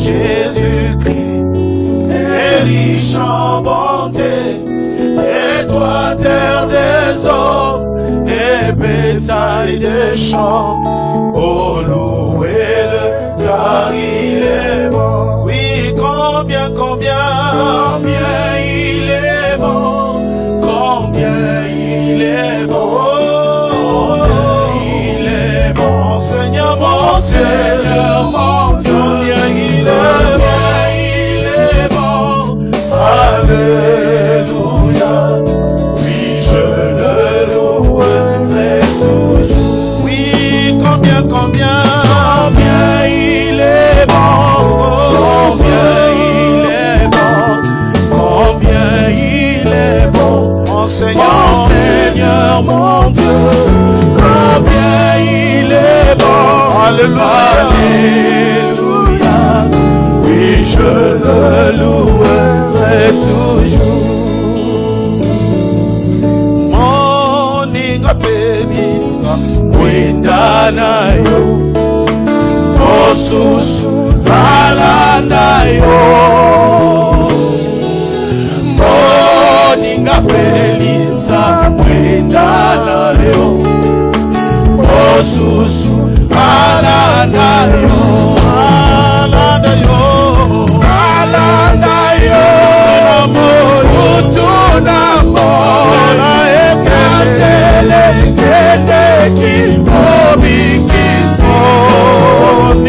Jésus-Christ est riche en bonté. Et toi, terre des hommes et bétail des champs, oh louez-le, car il est bon. Oui, combien il est bon, combien il est bon, il est bon, Seigneur mon Dieu, combien il est bon, alléluia. Oui, je le louerai toujours. Oui, combien il est bon, combien il est bon, combien il est bon, mon Seigneur mon Dieu, combien il est bon, alléluia, oui je le louerai toujours. Moninga pelisa, windanayo, osusu balanayo. Moninga pelisa, windanayo, osusu balanayo. Balanayo, utunamo, ekatele kende kibobikizo.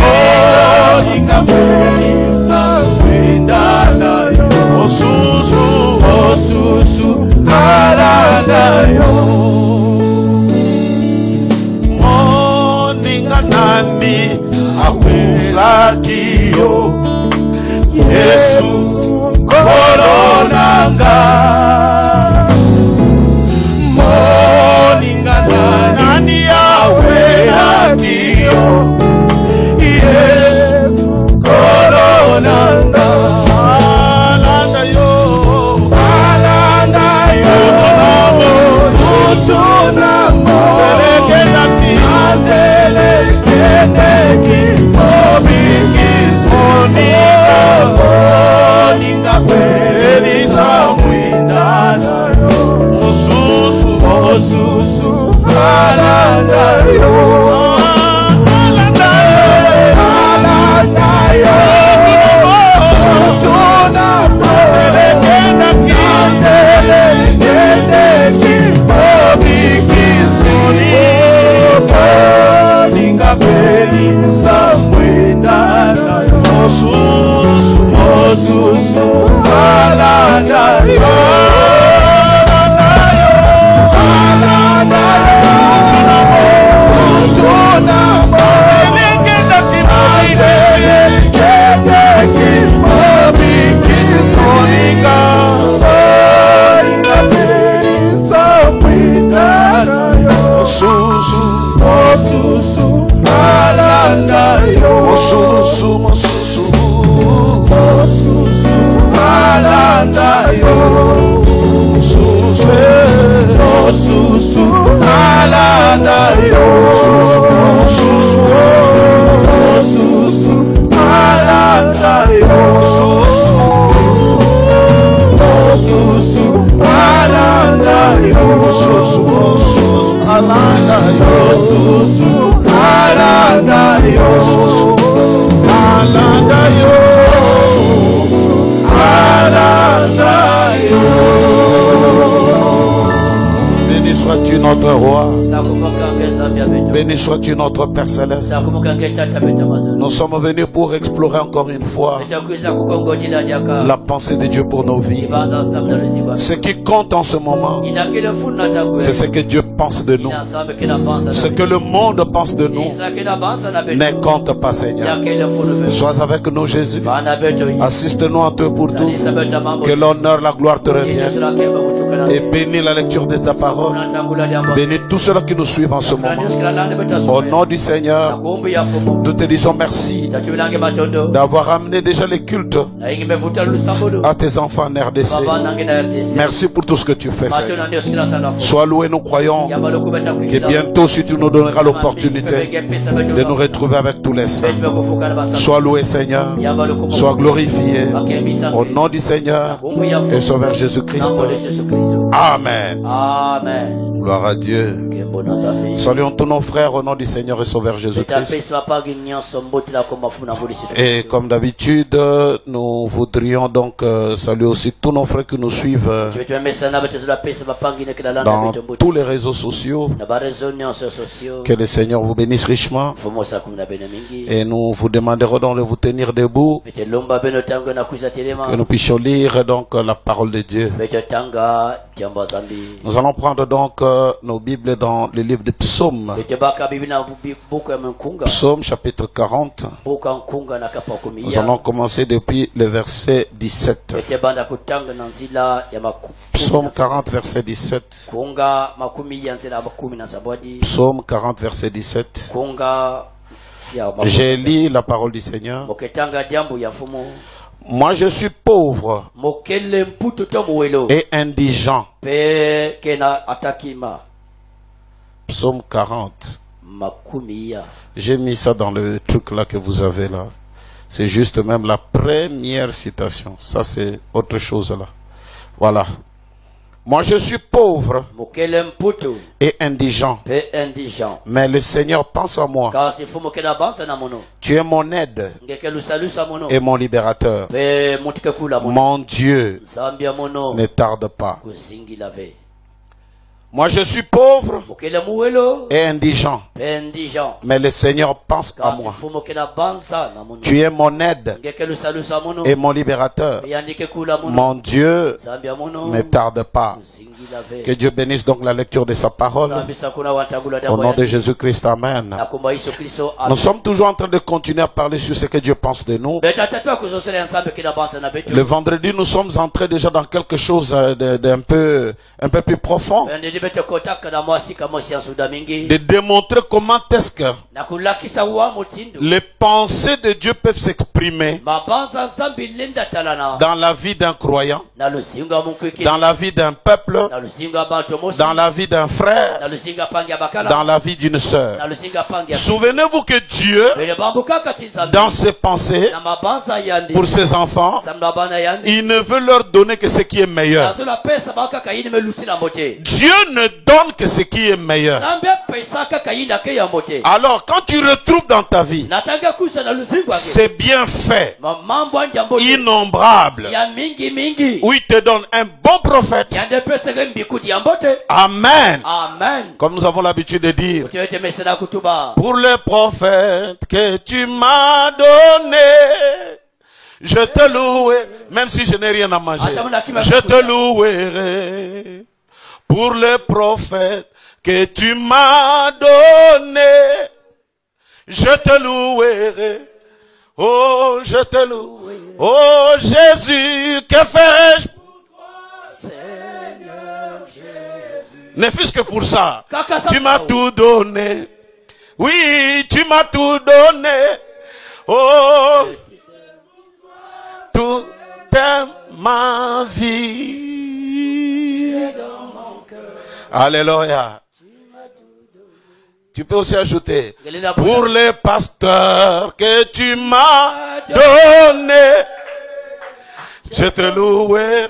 Moninga pelisa, windanayo, osusu balanayo. Moninga nani akwelakio, Yesu kolonanga. Moninga nani akwelakio, Yesu kolonanga. Alanda yo, utunamo, telekendaki, Moninga pelisa mwindanayo, osusu balanayo. Balanayo, utunamo, telekendaki, Moninga pelisa mwindanayo, osusu balanayo. Utunamo, telekendaki, Moninga pelisa mwindanayo, osusu balanayo, osusu balanayo, osusu balanayo, osusu balanayo, osusu balanayo, osusu balanayo, osusu balanayo, balanayo. Béni sois-tu notre roi. Béni sois-tu notre Père Céleste. Nous sommes venus pour explorer encore une fois la pensée de Dieu pour nos vies. Ce qui compte en ce moment, c'est ce que Dieu pense de nous. Ce que le monde pense de nous ne compte pas, Seigneur. Sois avec nous, Jésus. Assiste-nous en tout pour tout. Que l'honneur, la gloire te revienne. et bénis la lecture de ta parole. Bénis tous ceux-là qui nous suivent en ce moment. Au nom du Seigneur, nous te disons merci d'avoir amené déjà les cultes à tes enfants en RDC. Merci pour tout ce que tu fais, Seigneur. Sois loué, nous croyons que bientôt, si tu nous donneras l'opportunité de nous retrouver avec tous les saints. Sois loué, Seigneur. Sois glorifié. Au nom du Seigneur et Sauveur Jésus-Christ. Amen. Amen. Gloire à Dieu. Saluons tous nos frères au nom du Seigneur et Sauveur Jésus-Christ. Et comme d'habitude, nous voudrions donc saluer aussi tous nos frères qui nous suivent dans tous les réseaux sociaux. Que le Seigneur vous bénisse richement. Et nous vous demanderons donc de vous tenir debout. Que nous puissions lire donc la parole de Dieu. Nous allons prendre donc nos Bibles dans le livre de Psaumes. Psaume chapitre 40. Nous allons commencer depuis le verset 17. Psaume 40 verset 17. Psaume 40 verset 17. J'ai lu la parole du Seigneur. Moi je suis pauvre et indigent. Psaume 40. J'ai mis ça dans le truc là que vous avez là. C'est juste même la première citation. Ça c'est autre chose là. Voilà. Moi je suis pauvre et indigent. Mais le Seigneur pense à moi. Tu es mon aide et mon libérateur. Mon Dieu ne tarde pas. Moi je suis pauvre et indigent. Mais le Seigneur pense à moi. Tu es mon aide et mon libérateur. Mon Dieu ne tarde pas. Que Dieu bénisse donc la lecture de sa parole. Au nom de Jésus-Christ, Amen. Nous sommes toujours en train de continuer à parler sur ce que Dieu pense de nous. Le vendredi, nous sommes entrés déjà dans quelque chose d'un peu plus profond. De démontrer comment est-ce que les pensées de Dieu peuvent s'exprimer dans la vie d'un croyant, dans la vie d'un peuple, dans la vie d'un frère, dans la vie d'une sœur. Souvenez-vous que Dieu, dans ses pensées, pour ses enfants, il ne veut leur donner que ce qui est meilleur. Dieu ne donne que ce qui est meilleur. Alors quand tu retrouves dans ta vie ces bienfaits innombrables où il te donne un bon prophète, Amen. Comme nous avons l'habitude de dire, pour le prophète que tu m'as donné, je te louerai, même si je n'ai rien à manger, je te louerai. Pour le prophète que tu m'as donné, je te louerai. Oh, je te louerai. Oh, Jésus, que ferais-je pour toi, Seigneur Jésus? Ne fût-ce que pour ça. Tu m'as tout donné. Oui, tu m'as tout donné. Oh, toute ma vie. Alléluia. Tu peux aussi ajouter, pour les pasteurs que tu m'as donné, je te louerai.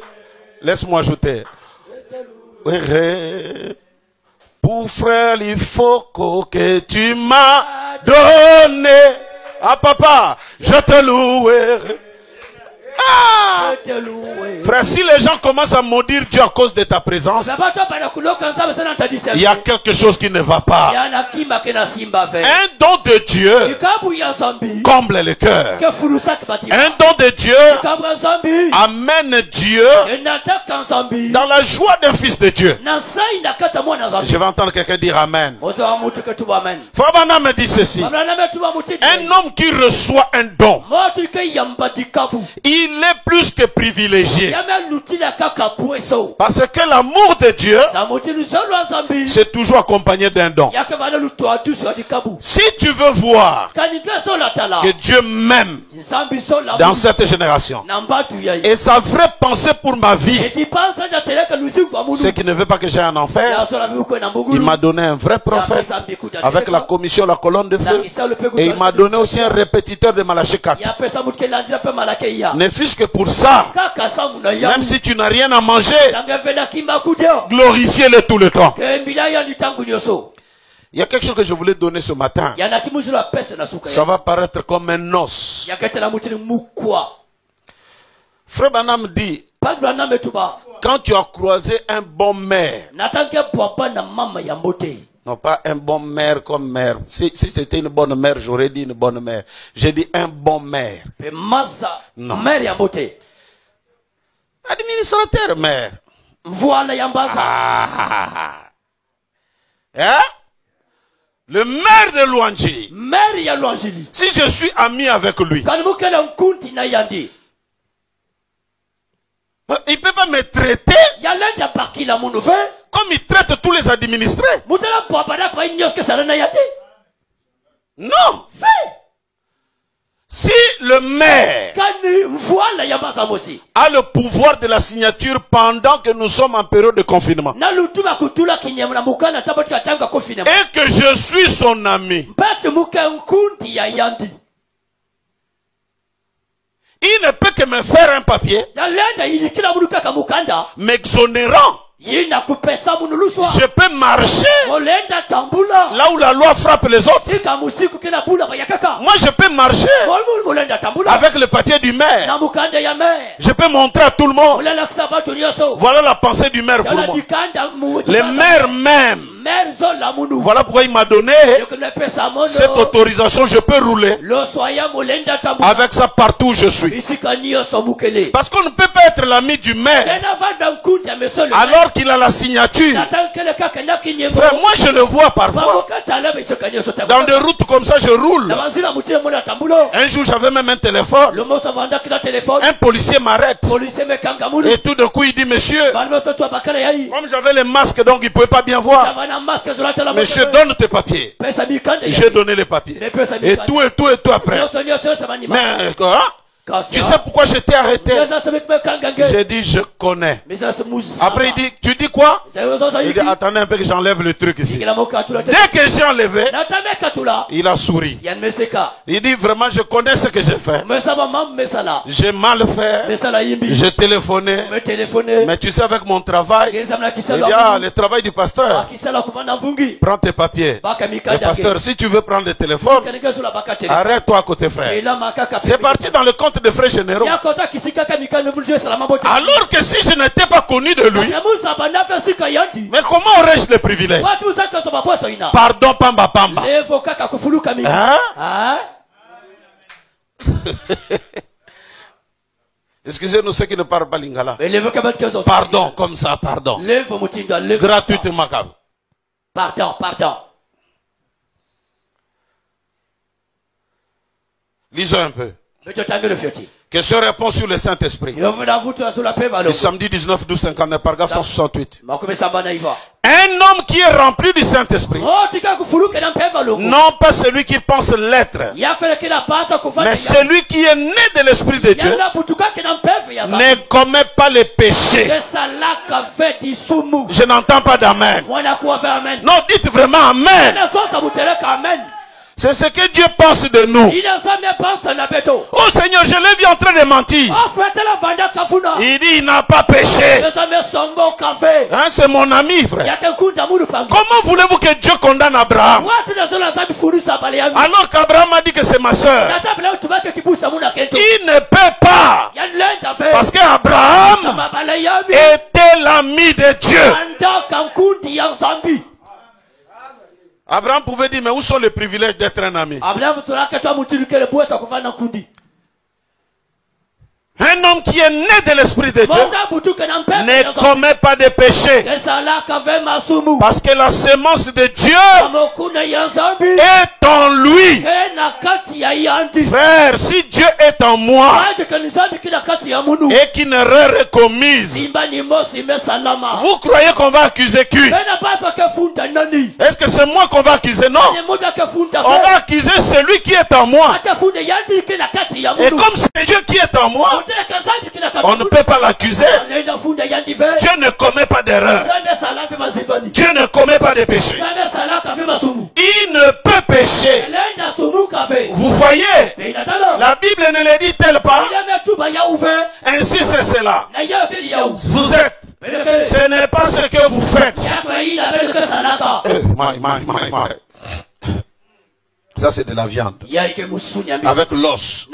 Laisse-moi ajouter. Pour frère l'Ifoko que tu m'as donné. Ah papa, je te louerai. Ah! Frère, si les gens commencent à maudire Dieu à cause de ta présence, il y a quelque chose qui ne va pas. Un don de Dieu comble le cœur. Un don de Dieu amène Dieu dans la joie d'un fils de Dieu. Je vais entendre quelqu'un dire Amen. Fabana me dit ceci. Un homme qui reçoit un don, il il est plus que privilégié. Parce que l'amour de Dieu, c'est toujours accompagné d'un don. Si tu veux voir que Dieu m'aime dans cette génération, et sa vraie pensée pour ma vie, c'est qu'il ne veut pas que j'aille en enfer, il m'a donné un vrai prophète avec la commission, la colonne de feu, et il m'a donné aussi un répétiteur de Malachie 4. Ne fût-ce que pour ça, même si tu n'as rien à manger, glorifiez-le tout le temps. Il y a quelque chose que je voulais donner ce matin. Ça va paraître comme un os. Frère Branham dit, quand tu as croisé un bon maire, non pas un bon maire comme maire. Si c'était une bonne mère, j'aurais dit une bonne mère. J'ai dit un bon maire. Non. Administrateur maire. Hein? Le maire de Luanjili. Si je suis ami avec lui, il peut pas me traiter comme il traite tous les administrés. Non. Si le maire a le pouvoir de la signature pendant que nous sommes en période de confinement, et que je suis son ami, il ne peut que me faire un papier m'exonérant. Je peux marcher là où la loi frappe les autres. Moi je peux marcher avec le papier du maire. Je peux montrer à tout le monde. Voilà la pensée du maire pour moi. Les maires même. Voilà pourquoi il m'a donné cette autorisation. Je peux rouler avec ça partout où je suis. Parce qu'on ne peut pas être l'ami du maire alors qu'il a la signature. Frère, moi je le vois parfois. Dans des routes comme ça, je roule. Un jour, j'avais même un téléphone. Un policier m'arrête. Et tout d'un coup, il dit, monsieur, comme j'avais les masques, donc il ne pouvait pas bien voir. Monsieur, donne tes papiers. J'ai donné les papiers. Et tout après. Mais, quoi? Tu sais pourquoi j'étais arrêté? J'ai dit, je connais. Après, il dit, tu dis quoi? Il dit, attendez un peu que j'enlève le truc ici. Dès que j'ai enlevé, il a souri. Il dit, vraiment, je connais ce que j'ai fait. J'ai mal fait. J'ai téléphoné. Mais tu sais, avec mon travail, il dit, ah, le travail du pasteur. Prends tes papiers. Le pasteur, si tu veux prendre le téléphone, arrête-toi à côté, frère. C'est parti dans le compte de frais généraux. Alors que si je n'étais pas connu de lui, mais comment aurais-je le privilège? Pardon, Pamba Pamba. Hein? Excusez-nous ceux qui ne parlent pas lingala. Pardon, comme ça, pardon. Gratuitement. Pardon. Lisons un peu. Question réponse sur le Saint-Esprit. Le samedi 19, 12, 59, paragraphe 168. Un homme qui est rempli du Saint-Esprit, non pas celui qui pense l'être, mais celui qui est né de l'Esprit de Dieu, ne commet pas les péchés. Je n'entends pas d'amen. Non, dites vraiment amen. C'est ce que Dieu pense de nous. Oh Seigneur, je l'ai vu en train de mentir. Il dit, il n'a pas péché. Hein, c'est mon ami, frère. Comment voulez-vous que Dieu condamne Abraham? Alors qu'Abraham a dit que c'est ma soeur. Il ne peut pas. Parce qu'Abraham était l'ami de Dieu. Abraham pouvait dire, mais où sont les privilèges d'être un ami? Un homme qui est né de l'Esprit de Dieu ne commet pas de péché. Parce que la semence de Dieu est en lui. Frère, si Dieu est en moi et qu'une erreur est commise, vous croyez qu'on va accuser qui? Est-ce que c'est moi qu'on va accuser? Non. On va accuser celui qui est en moi. Et comme c'est Dieu qui est en moi, on ne peut pas l'accuser. Dieu ne commet pas d'erreur. Dieu ne commet pas de péché. Il ne peut pécher. Vous voyez, la Bible ne le dit-elle pas? Ainsi c'est cela. Vous êtes. Ce n'est pas ce que vous faites. Ça c'est de la viande avec l'os.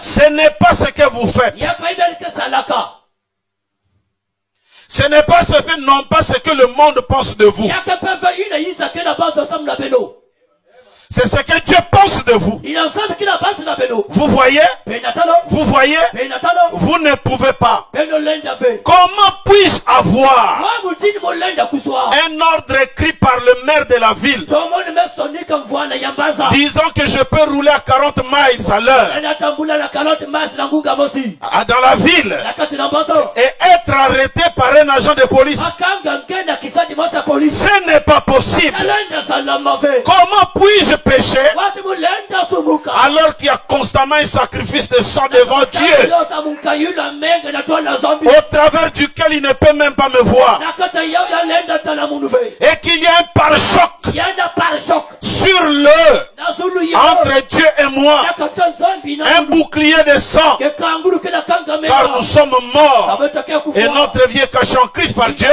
Ce n'est pas ce que vous faites. Ce n'est pas ce que, non pas ce que le monde pense de vous. C'est ce que Dieu pense de vous. Vous voyez? Vous voyez? Vous ne pouvez pas. Comment puis-je avoir un ordre écrit par le maire de la ville disant que je peux rouler à 40 miles à l'heure dans la ville et être arrêté par un agent de police? Ce n'est pas possible. Comment puis-je pécher alors qu'il y a constamment un sacrifice de sang devant Dieu au travers duquel il ne peut même pas me voir, et qu'il y a un pare-choc sur entre Dieu et moi, un bouclier de sang, car nous sommes morts et notre vie est cachée en Christ par Dieu,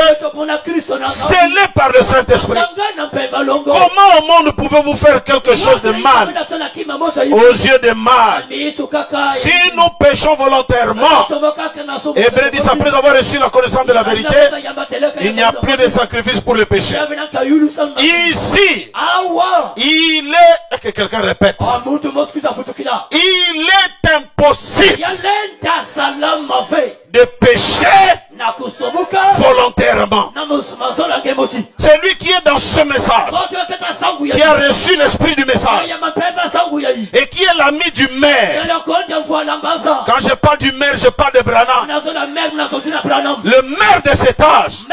scellé par le Saint-Esprit. Comment au monde pouvez-vous faire quelque chose de mal aux yeux de mal? Si nous péchons volontairement, Hébreux dit après avoir reçu la connaissance de la vérité, il n'y a plus de sacrifice pour le péché. Ici, il est, que quelqu'un répète, il est impossible de pécher volontairement. Celui qui est dans ce message, qui a reçu l'esprit du message et qui est l'ami du maire. Quand je parle du maire, je parle de Branham. Le maire de cet âge.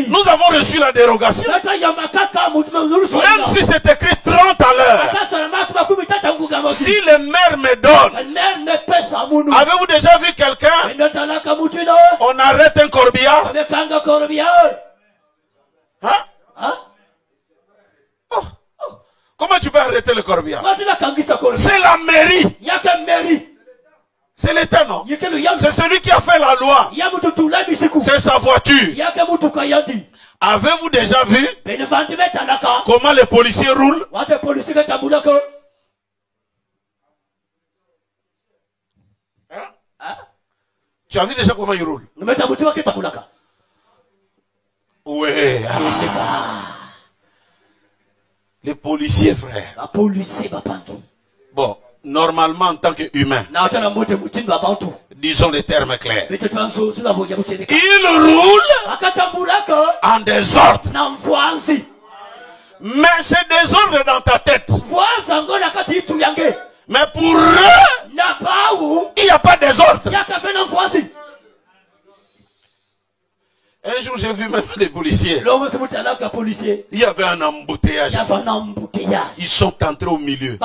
Nous avons reçu la dérogation. Même si c'est écrit 30 à l'heure. Si le maire me donne, avez-vous déjà vu quelqu'un? On arrête un corbillard. Hein? Oh. Comment tu peux arrêter le corbillard? C'est la mairie. C'est l'État, non? C'est celui qui a fait la loi. C'est sa voiture. Avez-vous déjà vu comment les policiers roulent? Tu as vu déjà comment ils roulent? Oui. Les policiers, frère. Bon, normalement en tant qu'humain, disons les termes clairs, ils roulent en désordre. Mais c'est désordre dans ta tête. Mais pour eux, il n'y a pas de désordre. Un jour, j'ai vu même des policiers. Il y avait un embouteillage. Ils sont entrés au milieu.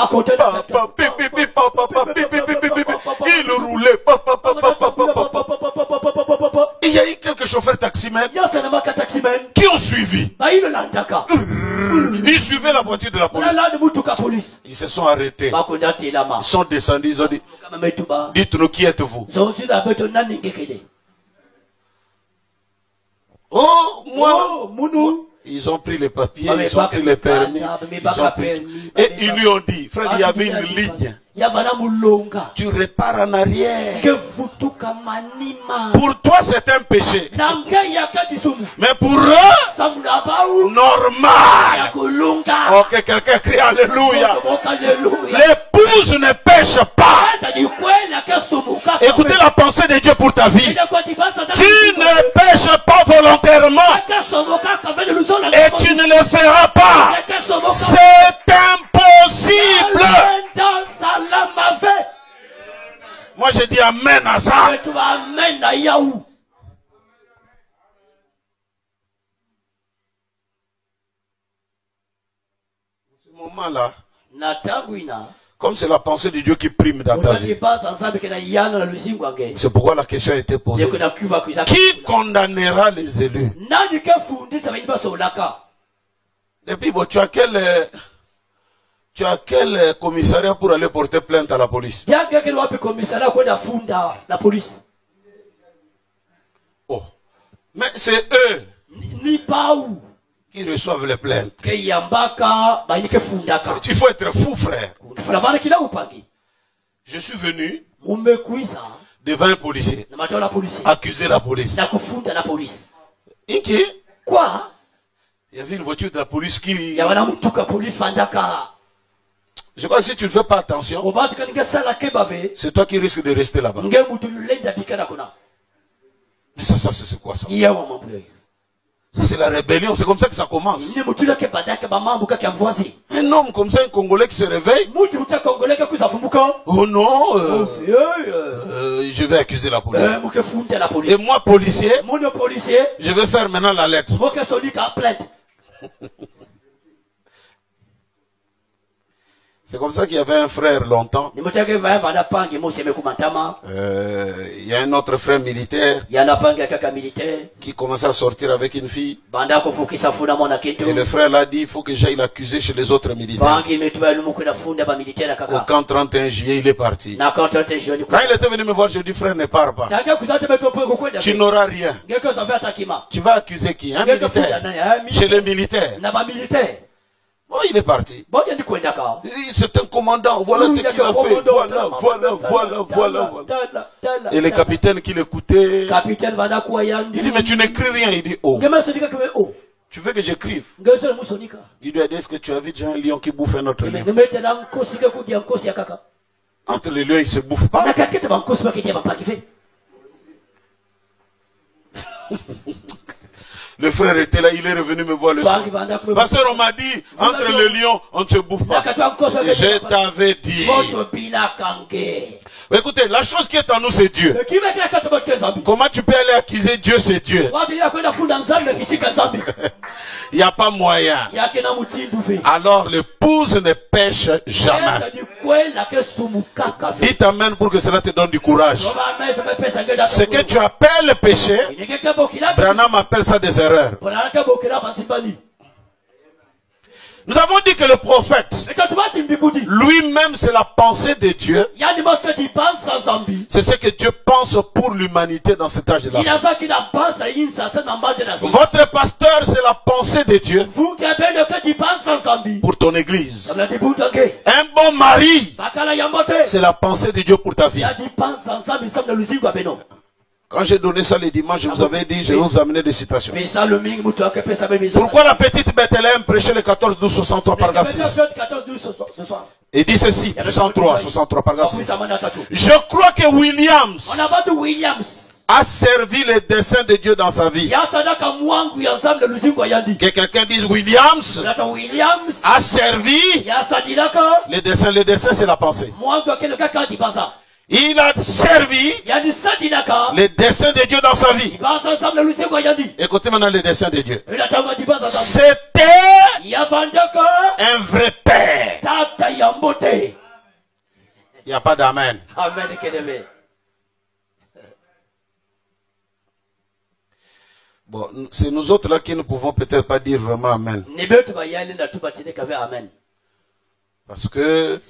Ils roulaient. Il y a eu quelques chauffeurs taximens qui ont suivi. Ils suivaient la voiture de la police. Ils se sont arrêtés. Ils sont descendus. Ils ont dit, dites-nous qui êtes-vous? Oh, moi, ils ont pris les papiers, ils ont pris les permis, et ils lui ont dit, frère, il y avait une ligne. Tu repars en arrière. Pour toi, c'est un péché. Mais pour eux, normal. Ok, quelqu'un crie Alléluia. L'épouse ne pêche pas. Écoutez la pensée de Dieu pour ta vie. Tu ne pêches pas volontairement. Et tu ne le feras pas. C'est impossible. Moi je dis amen à ça. Ce moment-là, comme c'est la pensée de Dieu qui prime dans ta vie, c'est pourquoi la question a été posée. Qui condamnera les élus? Et puis bon, tu as quel commissariat pour aller porter plainte à la police? Oh, mais c'est eux qui reçoivent les plaintes. Il faut être fou, frère. Je suis venu devant un policier, accuser la police. Inki? Quoi? Il y avait une voiture de la police qui... Je crois que si tu ne fais pas attention, c'est toi qui risques de rester là-bas. Mais ça c'est quoi ça? Ça c'est la rébellion, c'est comme ça que ça commence. Un homme comme ça, un Congolais qui se réveille. Oh non, je vais accuser la police. Et moi, policier, je vais faire maintenant la lettre. C'est comme ça qu'il y avait un frère longtemps. Il y a un autre frère militaire qui commençait à sortir avec une fille. Et le frère l'a dit, il faut que j'aille l'accuser chez les autres militaires. Au camp 31 juillet, il est parti. Quand il était venu me voir, je lui ai dit, frère, ne pars pas. Tu n'auras rien. Tu vas accuser qui? Un militaire. Chez les militaires. Oh, il est parti. C'est un commandant. Voilà ce qu'il a fait. Voilà. Et le capitaine qui l'écoutait, il dit, mais tu n'écris rien. Il dit, oh. Tu veux que j'écrive? Il lui a dit, est-ce que tu as vu déjà un lion qui bouffe un autre lion? Entre les lions, ils ne se bouffent pas. Le frère était là, il est revenu me voir le soir. Pasteur, on m'a dit, entre le lion, on ne se bouffe pas. Je t'avais dit. Écoutez, la chose qui est en nous, c'est Dieu. Comment tu peux aller accuser Dieu, c'est Dieu? Il n'y a pas moyen. Alors l'épouse ne pêche jamais. Dites amen pour que cela te donne du courage. Ce que tu appelles péché, Branham appelle ça des erreurs. Nous avons dit que le prophète, lui-même, c'est la pensée de Dieu. C'est ce que Dieu pense pour l'humanité dans cet âge de la fin. Votre pasteur, c'est la pensée de Dieu pour ton église. Un bon mari, c'est la pensée de Dieu pour ta vie. Quand j'ai donné ça le dimanche, je vous avais dit, je vais vous amener des citations. Pourquoi la petite Bethléem prêchait le 14-12-63 paragraphe 6? Et dit ceci, 63 paragraphe 6. Je crois que Williams a servi les desseins de Dieu dans sa vie. Que quelqu'un dise Williams a servi les desseins. Les desseins, c'est la pensée. Il a servi les desseins de Dieu dans sa vie. Écoutez maintenant les desseins de Dieu. C'était un vrai père. Il n'y a pas d'amen. Bon, c'est nous autres là qui ne pouvons peut-être pas dire vraiment amen. Parce que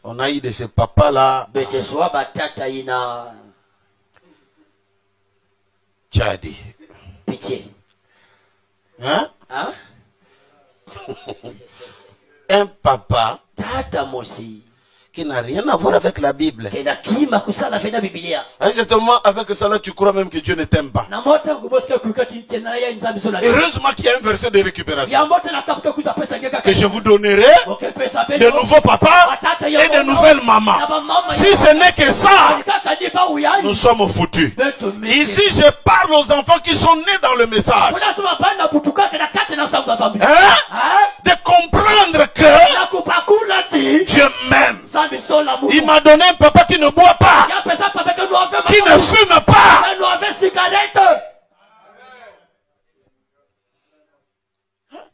on a eu de ces papas là. Tchadi. Pitié. Hein? Un papa qui n'a rien à voir avec la Bible. Exactement, avec cela, tu crois même que Dieu ne t'aime pas. Heureusement qu'il y a un verset de récupération. Que je vous donnerai de nouveaux papas et de nouvelles mamans. Si ce n'est que ça, nous sommes foutus. Ici, je parle aux enfants qui sont nés dans le message. De comprendre que Dieu m'aime. Il m'a donné un papa qui ne boit pas, qui ne fume pas.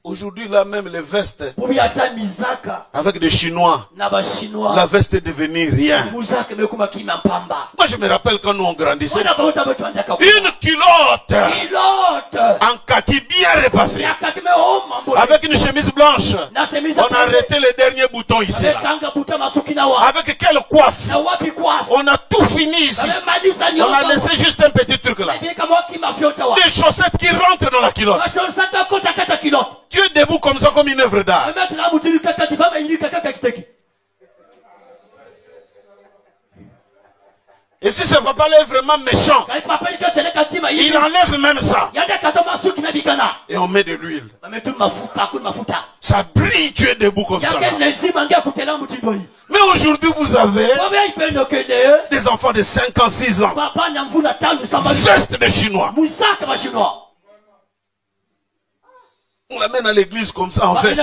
Aujourd'hui, là même, les vestes, avec des Chinois, la veste est devenue rien. Moi, je me rappelle quand nous on grandissait, une culotte en kaki bien repassée, avec une chemise blanche. On a arrêté les derniers boutons ici, là. Avec quelle coiffe? On a tout fini ici. On a laissé juste un petit truc là. Des chaussettes qui rentrent dans la culotte. Tu es debout comme ça, comme une œuvre d'art. Et si ce papa-là est vraiment méchant, il enlève même ça. Et on met de l'huile. Ça brille, tu es debout comme ça. Mais aujourd'hui, vous avez des enfants de 5 ans, 6 ans. Veste de Chinois. On l'amène à l'église comme ça en veste.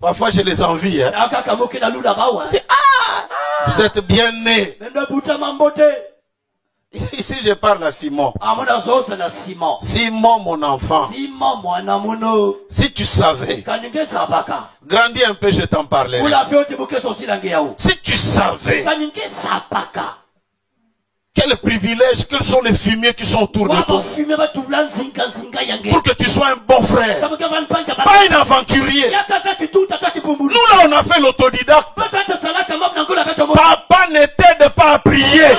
Parfois je les envie. Hein. Vous êtes bien nés. Ici je parle à Simon. Simon mon enfant. Si tu savais. Grandis un peu, je t'en parlerai. Si tu savais. Quel privilège, quels sont les fumiers qui sont autour de toi pour que tu sois un bon frère, pas un aventurier. Nous là on a fait l'autodidacte. Papa ne t'aide pas à prier.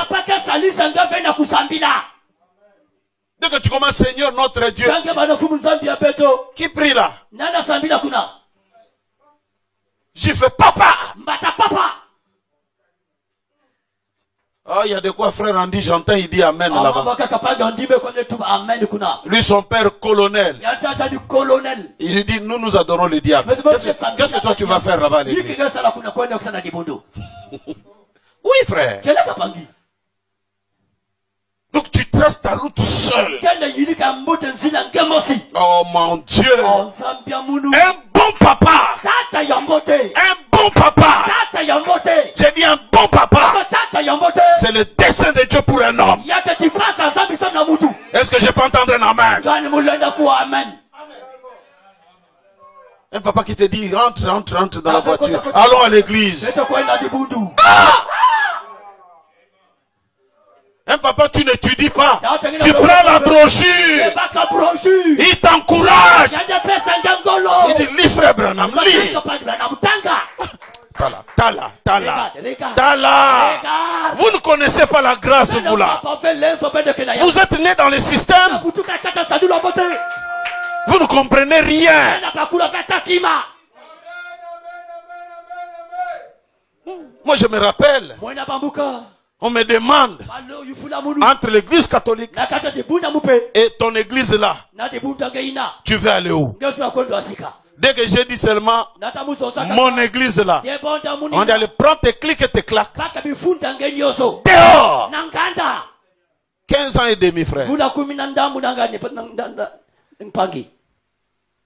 Dès que tu commences, Seigneur notre Dieu, qui prie là? J'ai fait papa. Oh, il y a de quoi frère Andy, j'entends, il dit amen là-bas. Lui, son père colonel. Il lui dit, nous adorons le diable. Qu'est-ce que toi tu vas faire là-bas à l'église? Oui, frère. Donc tu traces ta route seul. Oh mon Dieu. Un bon papa. Un bon papa. J'ai dit un bon papa. C'est le dessein de Dieu pour un homme. Est-ce que je peux entendre un amen? Un papa qui te dit rentre dans la voiture. Allons à l'église. Un papa, tu n'étudies pas. Tu prends la brochure. Il t'encourage. Il dit, lis frère Branham, lis. Tala. Vous ne connaissez pas la grâce, vous là. Vous êtes né dans le système. Vous ne comprenez rien. Moi, je me rappelle. On me demande entre l'église catholique et ton église là, tu veux aller où? Dès que j'ai dit seulement mon église là, on dit allez prends tes clics et tes claques. Dehors! 15 ans et demi, frère.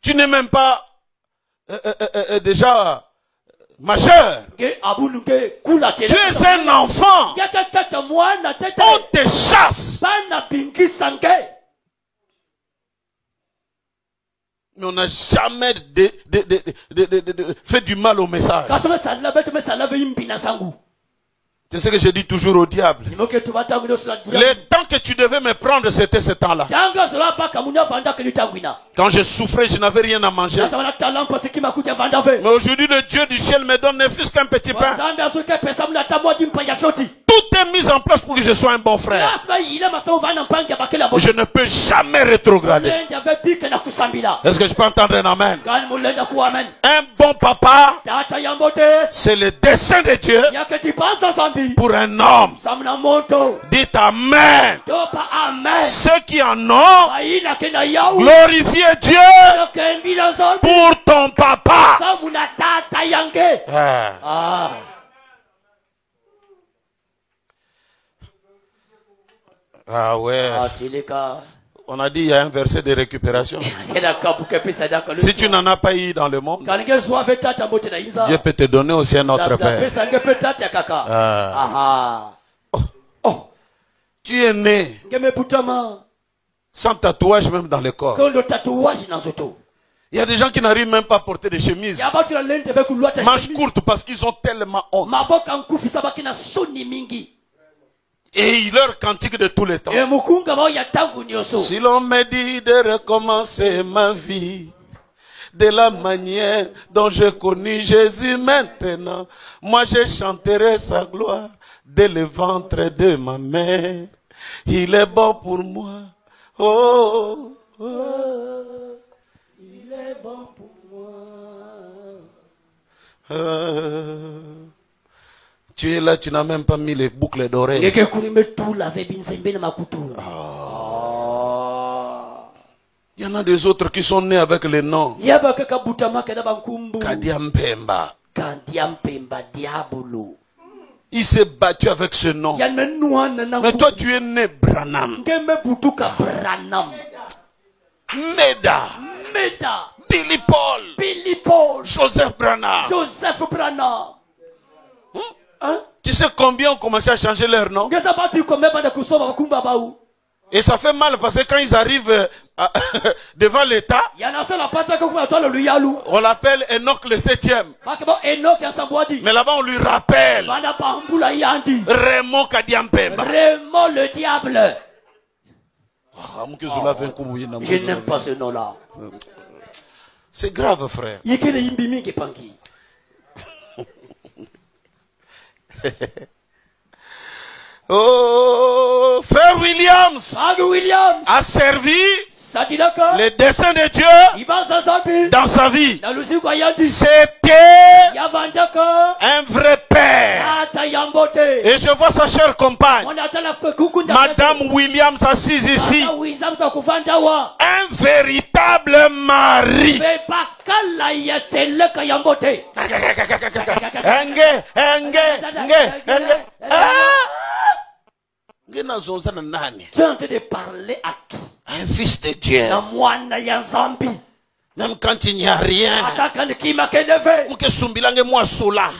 Tu n'es même pas déjà majeur. Tu es un enfant. On te chasse. Mais on n'a jamais fait du mal au message. C'est ce que je dis toujours au diable. Le temps que tu devais me prendre, c'était ce temps-là. Quand je souffrais, je n'avais rien à manger. Mais aujourd'hui, le Dieu du ciel me donne ne fût qu'un petit pain. Toute été mise en place pour que je sois un bon frère. Je ne peux jamais rétrograder. Est-ce que je peux entendre un amen? Un bon papa, c'est le dessein de Dieu pour un homme. Dites amen. Ceux qui en ont, glorifiez Dieu pour ton papa. Ah ouais. On a dit il y a un verset de récupération. Si tu n'en as pas eu dans le monde, Dieu peut te donner aussi un autre père. Tu es né sans tatouage même dans le corps. Il y a des gens qui n'arrivent même pas à porter des chemises manches courtes parce qu'ils ont tellement honte. Et il leur cantique de tous les temps. Si l'on me dit de recommencer ma vie de la manière dont je connais Jésus maintenant, moi je chanterai sa gloire dès le ventre de ma mère. Il est bon pour moi. Oh, oh. Il est bon pour moi. Tu es là, tu n'as même pas mis les boucles d'oreilles. Il y en a des autres qui sont nés avec le nom Kadiampemba. Il s'est battu avec ce nom. Mais toi, tu es né Branham. Meda. Billy Paul. Joseph Branham. Tu sais combien ont commencé à changer leur nom? Et ça fait mal parce que quand ils arrivent devant l'État, on l'appelle Enoch le 7e. Mais là-bas on lui rappelle Raymond Kadiampemba. Raymond le diable. Je n'aime pas ce nom-là. C'est grave, frère. Oh, frère Williams a servi le dessein de Dieu dans sa vie. C'était un vrai père. Et je vois sa chère compagne, Madame Williams, assise ici. Un véritable mari. Tu es en train de parler à qui? Un fils de Dieu. Même quand il n'y a rien.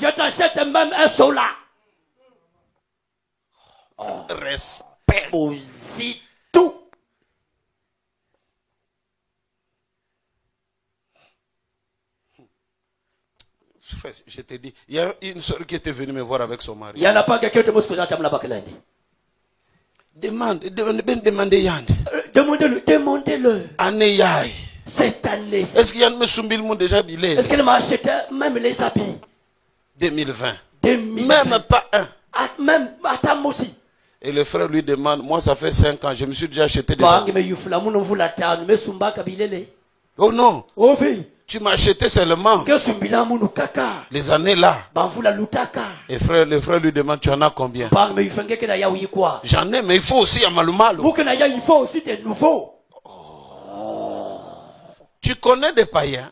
Je t'achète même un sola. Respect. Aussitôt. Je t'ai dit, il y a une soeur qui était venue me voir avec son mari. Il n'y en a pas quelqu'un qui te demandez Yann. Demandez-le. Année Yaï. Cette année. Est-ce qu'il y a un déjà bilé? Est-ce qu'elle m'a acheté même les habits? 2020. Même pas un. Même attends aussi. Et le frère lui demande, moi ça fait 5 ans, je me suis déjà acheté des habits. Oh non. Tu m'as acheté seulement les années là. Et le frère lui demande, tu en as combien? J'en ai, mais il faut aussi un malumalu. Il faut aussi des nouveaux. Oh. Tu connais des païens?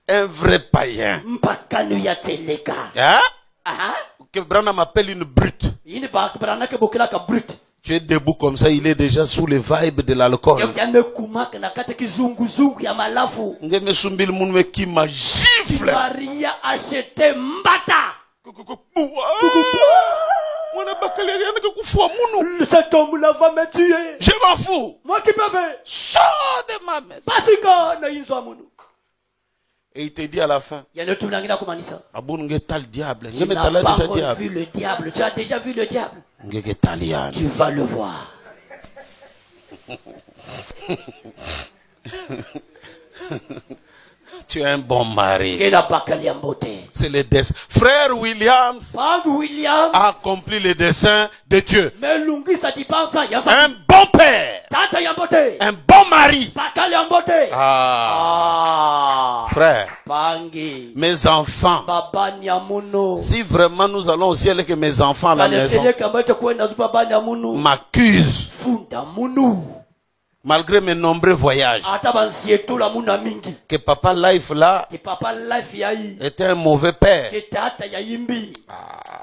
Un vrai païen. Hein? Que Branham appelle une brute. Tu es debout comme ça, il est déjà sous les vibes de l'alcool. Qui m'a gifle. Cet homme-là va me tuer. Je m'en fous. Moi qui peux faire. Sors de ma maison. Et il te dit à la fin. Tu n'as pas vu le diable. Tu as déjà vu le diable. Tu vas le voir. Tu es un bon mari. Kena bakali ya mbote. C'est le dessin. Frère Williams Frank Williams. a accompli le dessein de Dieu. Melungisa dipansa ya Un bon père. tata ya mbote. Un bon mari. Bakali ya mbote. Frère. Pangi. Mes enfants. Baba Nyamuno. Si vraiment nous allons au ciel et que mes enfants à la maison m'accusent. Funda munu. Malgré mes nombreux voyages, que Papa Life là était un mauvais père.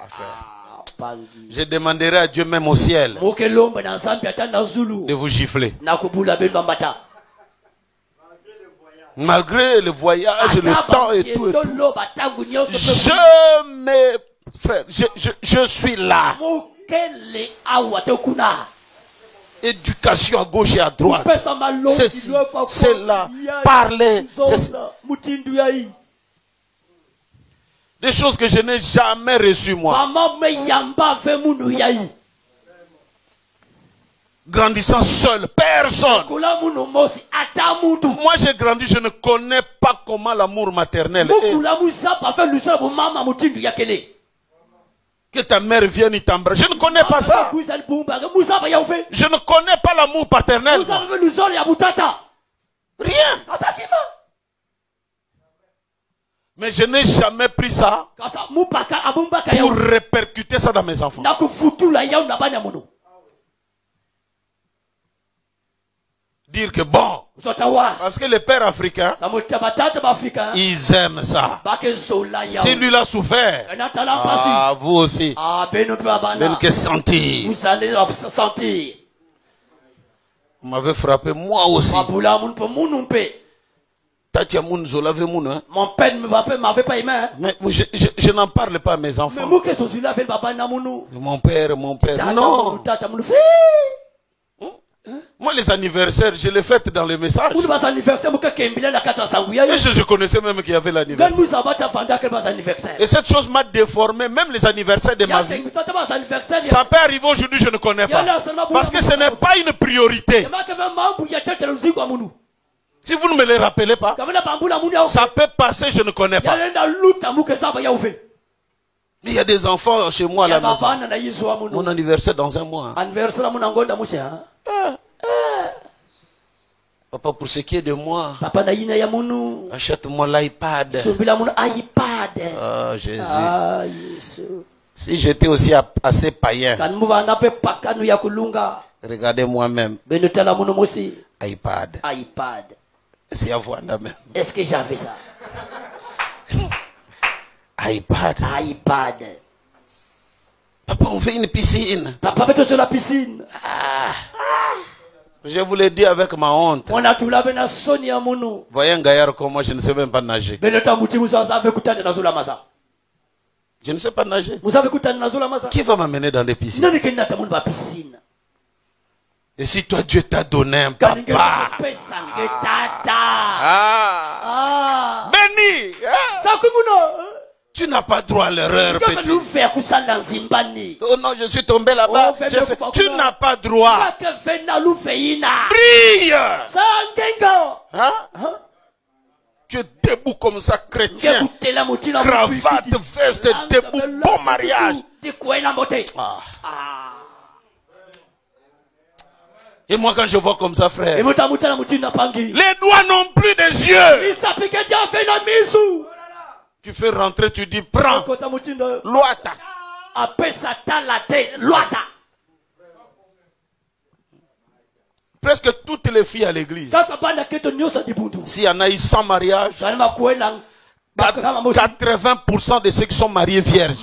Frère. Je demanderai à Dieu même au ciel de vous gifler. Malgré le voyage, le temps et tout. Je suis là. Éducation à gauche et à droite. Ceci, cela, parler. Des choses que je n'ai jamais reçues moi. Grandissant seul, personne. Moi j'ai grandi, je ne connais pas comment l'amour maternel est. Que ta mère vienne et t'embrasse. Je ne connais pas ça. Je ne connais pas l'amour paternel. Rien. Mais je n'ai jamais pris ça pour répercuter ça dans mes enfants. Dire que bon, parce que les pères africains, ils aiment ça. Si lui l'a souffert, vous aussi, même que sentir. Vous allez sentir. Vous m'avez frappé, moi aussi. Mon père ne m'avait pas aimé. Mais je n'en parle pas à mes enfants. Mon père. Non. Moi, les anniversaires, je les fête dans les messages. Et je connaissais même qu'il y avait l'anniversaire. Et cette chose m'a déformé, même les anniversaires de ma vie. Ça peut arriver aujourd'hui, je ne connais pas. Parce que ce n'est pas une priorité. Si vous ne me les rappelez pas, ça peut passer, je ne connais pas. Mais il y a des enfants chez moi à la maison. Mon anniversaire dans un mois. Papa, pour ce qui est de moi, achète-moi l'iPad. Oh, Jésus. Si j'étais aussi assez païen, regardez moi-même. iPad. C'est à voir même. Est-ce que j'avais ça? iPad. Papa, on fait une piscine. Papa, mets-toi sur la piscine. Je vous l'ai dit avec ma honte. Voyez un gaillard comme moi, je ne sais même pas nager. Je ne sais pas nager. Qui va m'amener dans des piscines? Et si toi, Dieu t'a donné un papa. Béni. Tu n'as pas droit à l'erreur, petit. Oh non, je suis tombé là-bas. Tu n'as pas droit. Brille. Tu es debout comme ça, chrétien. Cravate, veste, debout, bon mariage. Et moi, quand je vois comme ça, frère, les doigts n'ont plus des yeux. Tu fais rentrer, tu dis, prends. Loata. Presque toutes les filles à l'église, s'il y en a eu 100 mariages, 80% de ceux qui sont mariés vierges,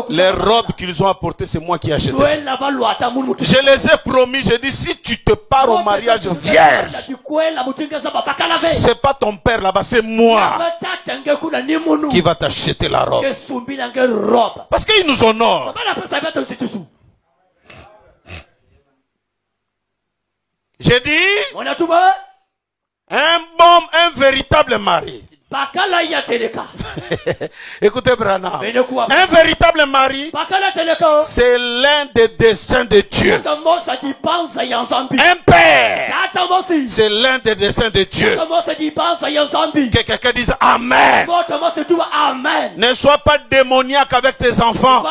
les robes qu'ils ont apportées, c'est moi qui ai acheté. Je les ai promis, j'ai dit, si tu te pars au mariage vierge, c'est pas ton père là-bas, c'est moi qui va t'acheter la robe. Parce qu'ils nous honorent. J'ai dit, un véritable mari Écoutez, Branham. Un véritable mari, c'est l'un des desseins de Dieu. Un père, c'est l'un des desseins de Dieu. Que quelqu'un dise Amen. Ne sois pas démoniaque avec tes enfants.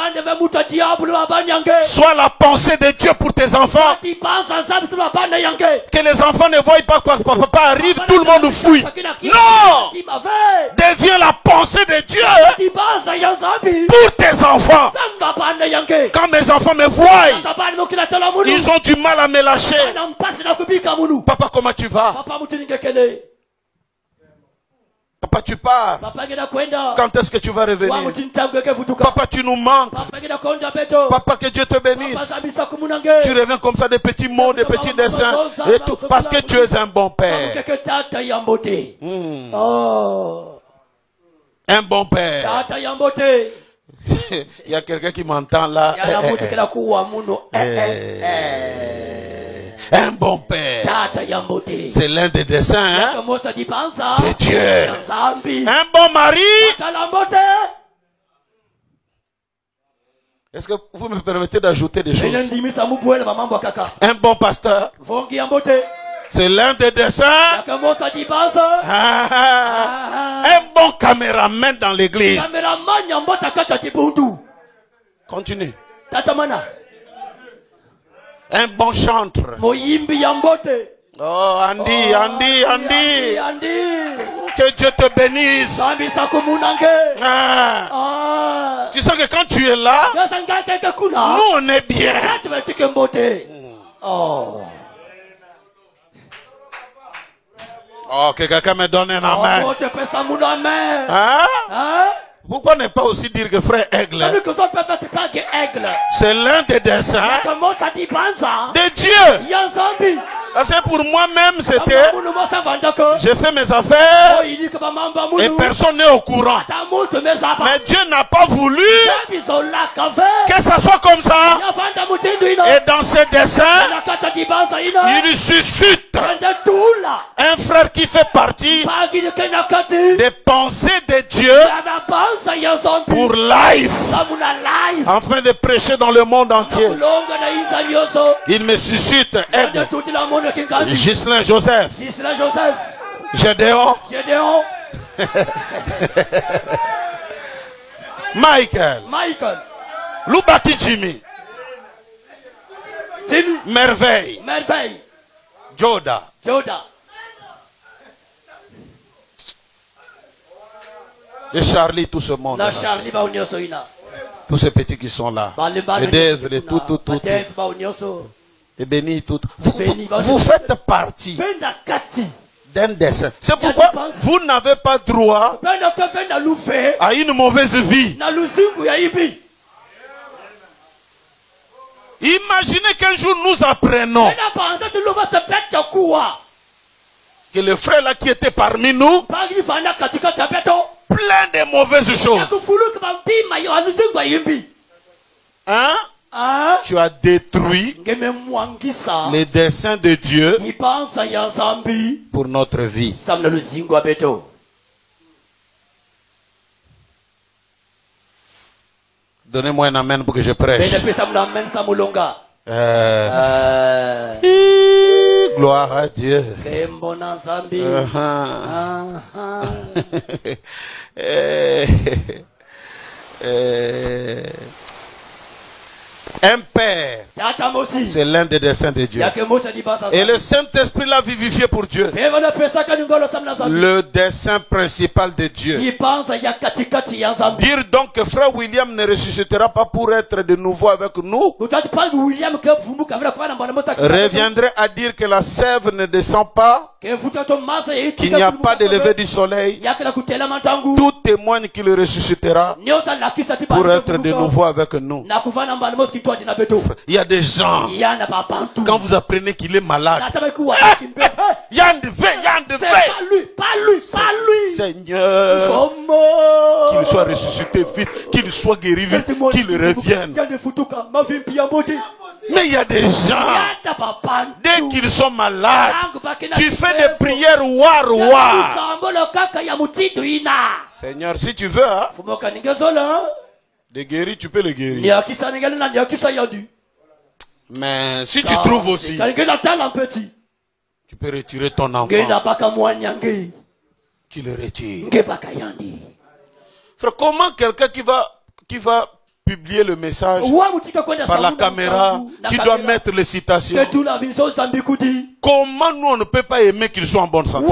Sois la pensée de Dieu pour tes enfants. Que les enfants ne voient pas quand papa arrive, tout le monde fuit. Non! Deviens la pensée de Dieu pour tes enfants. Quand mes enfants me voient, ils ont du mal à me lâcher. Papa, comment tu vas? Papa, tu pars. Quand est-ce que tu vas revenir? Papa, tu nous manques. Papa, que Dieu te bénisse. Tu reviens comme ça, des petits mots, des petits dessins et tout, parce que tu es un bon père. Un bon père. Il y a quelqu'un qui m'entend là. Un bon père. C'est l'un des desseins de Dieu. Un bon mari. Est-ce que vous me permettez d'ajouter des choses? Un bon pasteur. C'est l'un des desseins. Un bon caméraman dans l'église. Continue. Un bon chanteur. Oh, Andy. Que Dieu te bénisse. Tu sais que quand tu es là, nous on est bien. Oh, que quelqu'un me donne un amen. Hein? Pourquoi ne pas aussi dire que frère Aigle? C'est l'un des desseins de Dieu. Parce que pour moi-même, c'était, j'ai fait mes affaires et personne n'est au courant. Mais Dieu n'a pas voulu que ça soit comme ça. Et dans ces dessins, il suscite un frère qui fait partie des pensées de Dieu pour life, afin de prêcher dans le monde entier. Il me suscite aide. Ghislain Joseph. Gédéon. Michael. Loubaki Jimmy. Merveille. Joda. Et Charlie, tout ce monde. Tous ces petits qui sont là. Les Dave, les tout. Et béni tout. Vous faites partie d'un dessein. C'est pourquoi vous n'avez pas droit à une mauvaise vie. Imaginez qu'un jour nous apprenons que le frère là qui était parmi nous, plein de mauvaises choses. Hein? Tu as détruit les desseins de Dieu pour notre vie. Donnez-moi un amen pour que je prêche. Gloire à Dieu. Un père, c'est l'un des desseins de Dieu. Et le Saint-Esprit l'a vivifié pour Dieu. Le dessein principal de Dieu. Dire donc que frère William ne ressuscitera pas pour être de nouveau avec nous reviendrait à dire que la sève ne descend pas, qu'il n'y a pas de lever du soleil. Tout témoigne qu'il ressuscitera pour être de nouveau avec nous. Il y a des gens, quand vous apprenez qu'il est malade, pas lui. Seigneur, qu'il soit ressuscité vite, qu'il soit guéri vite, qu'il revienne. Mais il y a des gens, dès qu'ils sont malades, tu fais des prières war. Seigneur, si tu veux, hein, de guérir, tu peux le guérir. Mais si tu trouves aussi, tu peux retirer ton enfant. Tu le retires. Frère, comment quelqu'un qui va publier le message par la caméra, qui doit mettre les citations, comment nous on ne peut pas aimer qu'ils soient en bonne santé?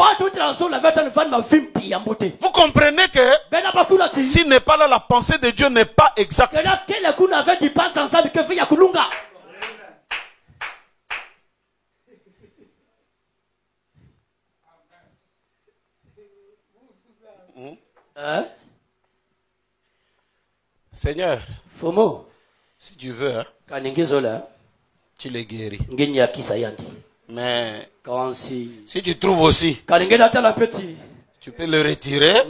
Vous comprenez que s'il n'est pas là, la pensée de Dieu n'est pas exacte. Hein? Seigneur, Fomo, si tu veux, hein, tu les guéris. Mais si tu trouves aussi, tu peux le retirer.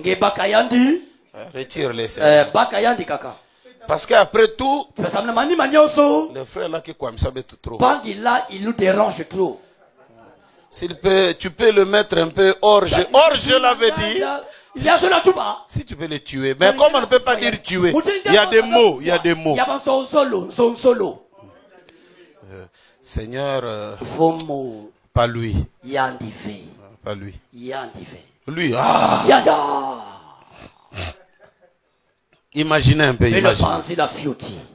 Retire-les. Parce qu'après tout, le frère là qui quoi, me trop. Il nous dérange trop. Tu peux le mettre un peu hors jeu. Hors jeu l'avait dit. Si tu peux le tuer. Mais comme on ne peut pas dire tuer, il y a des mots. Il y a des mots. Seigneur, pas lui. Pas lui. Lui, imaginez un peu.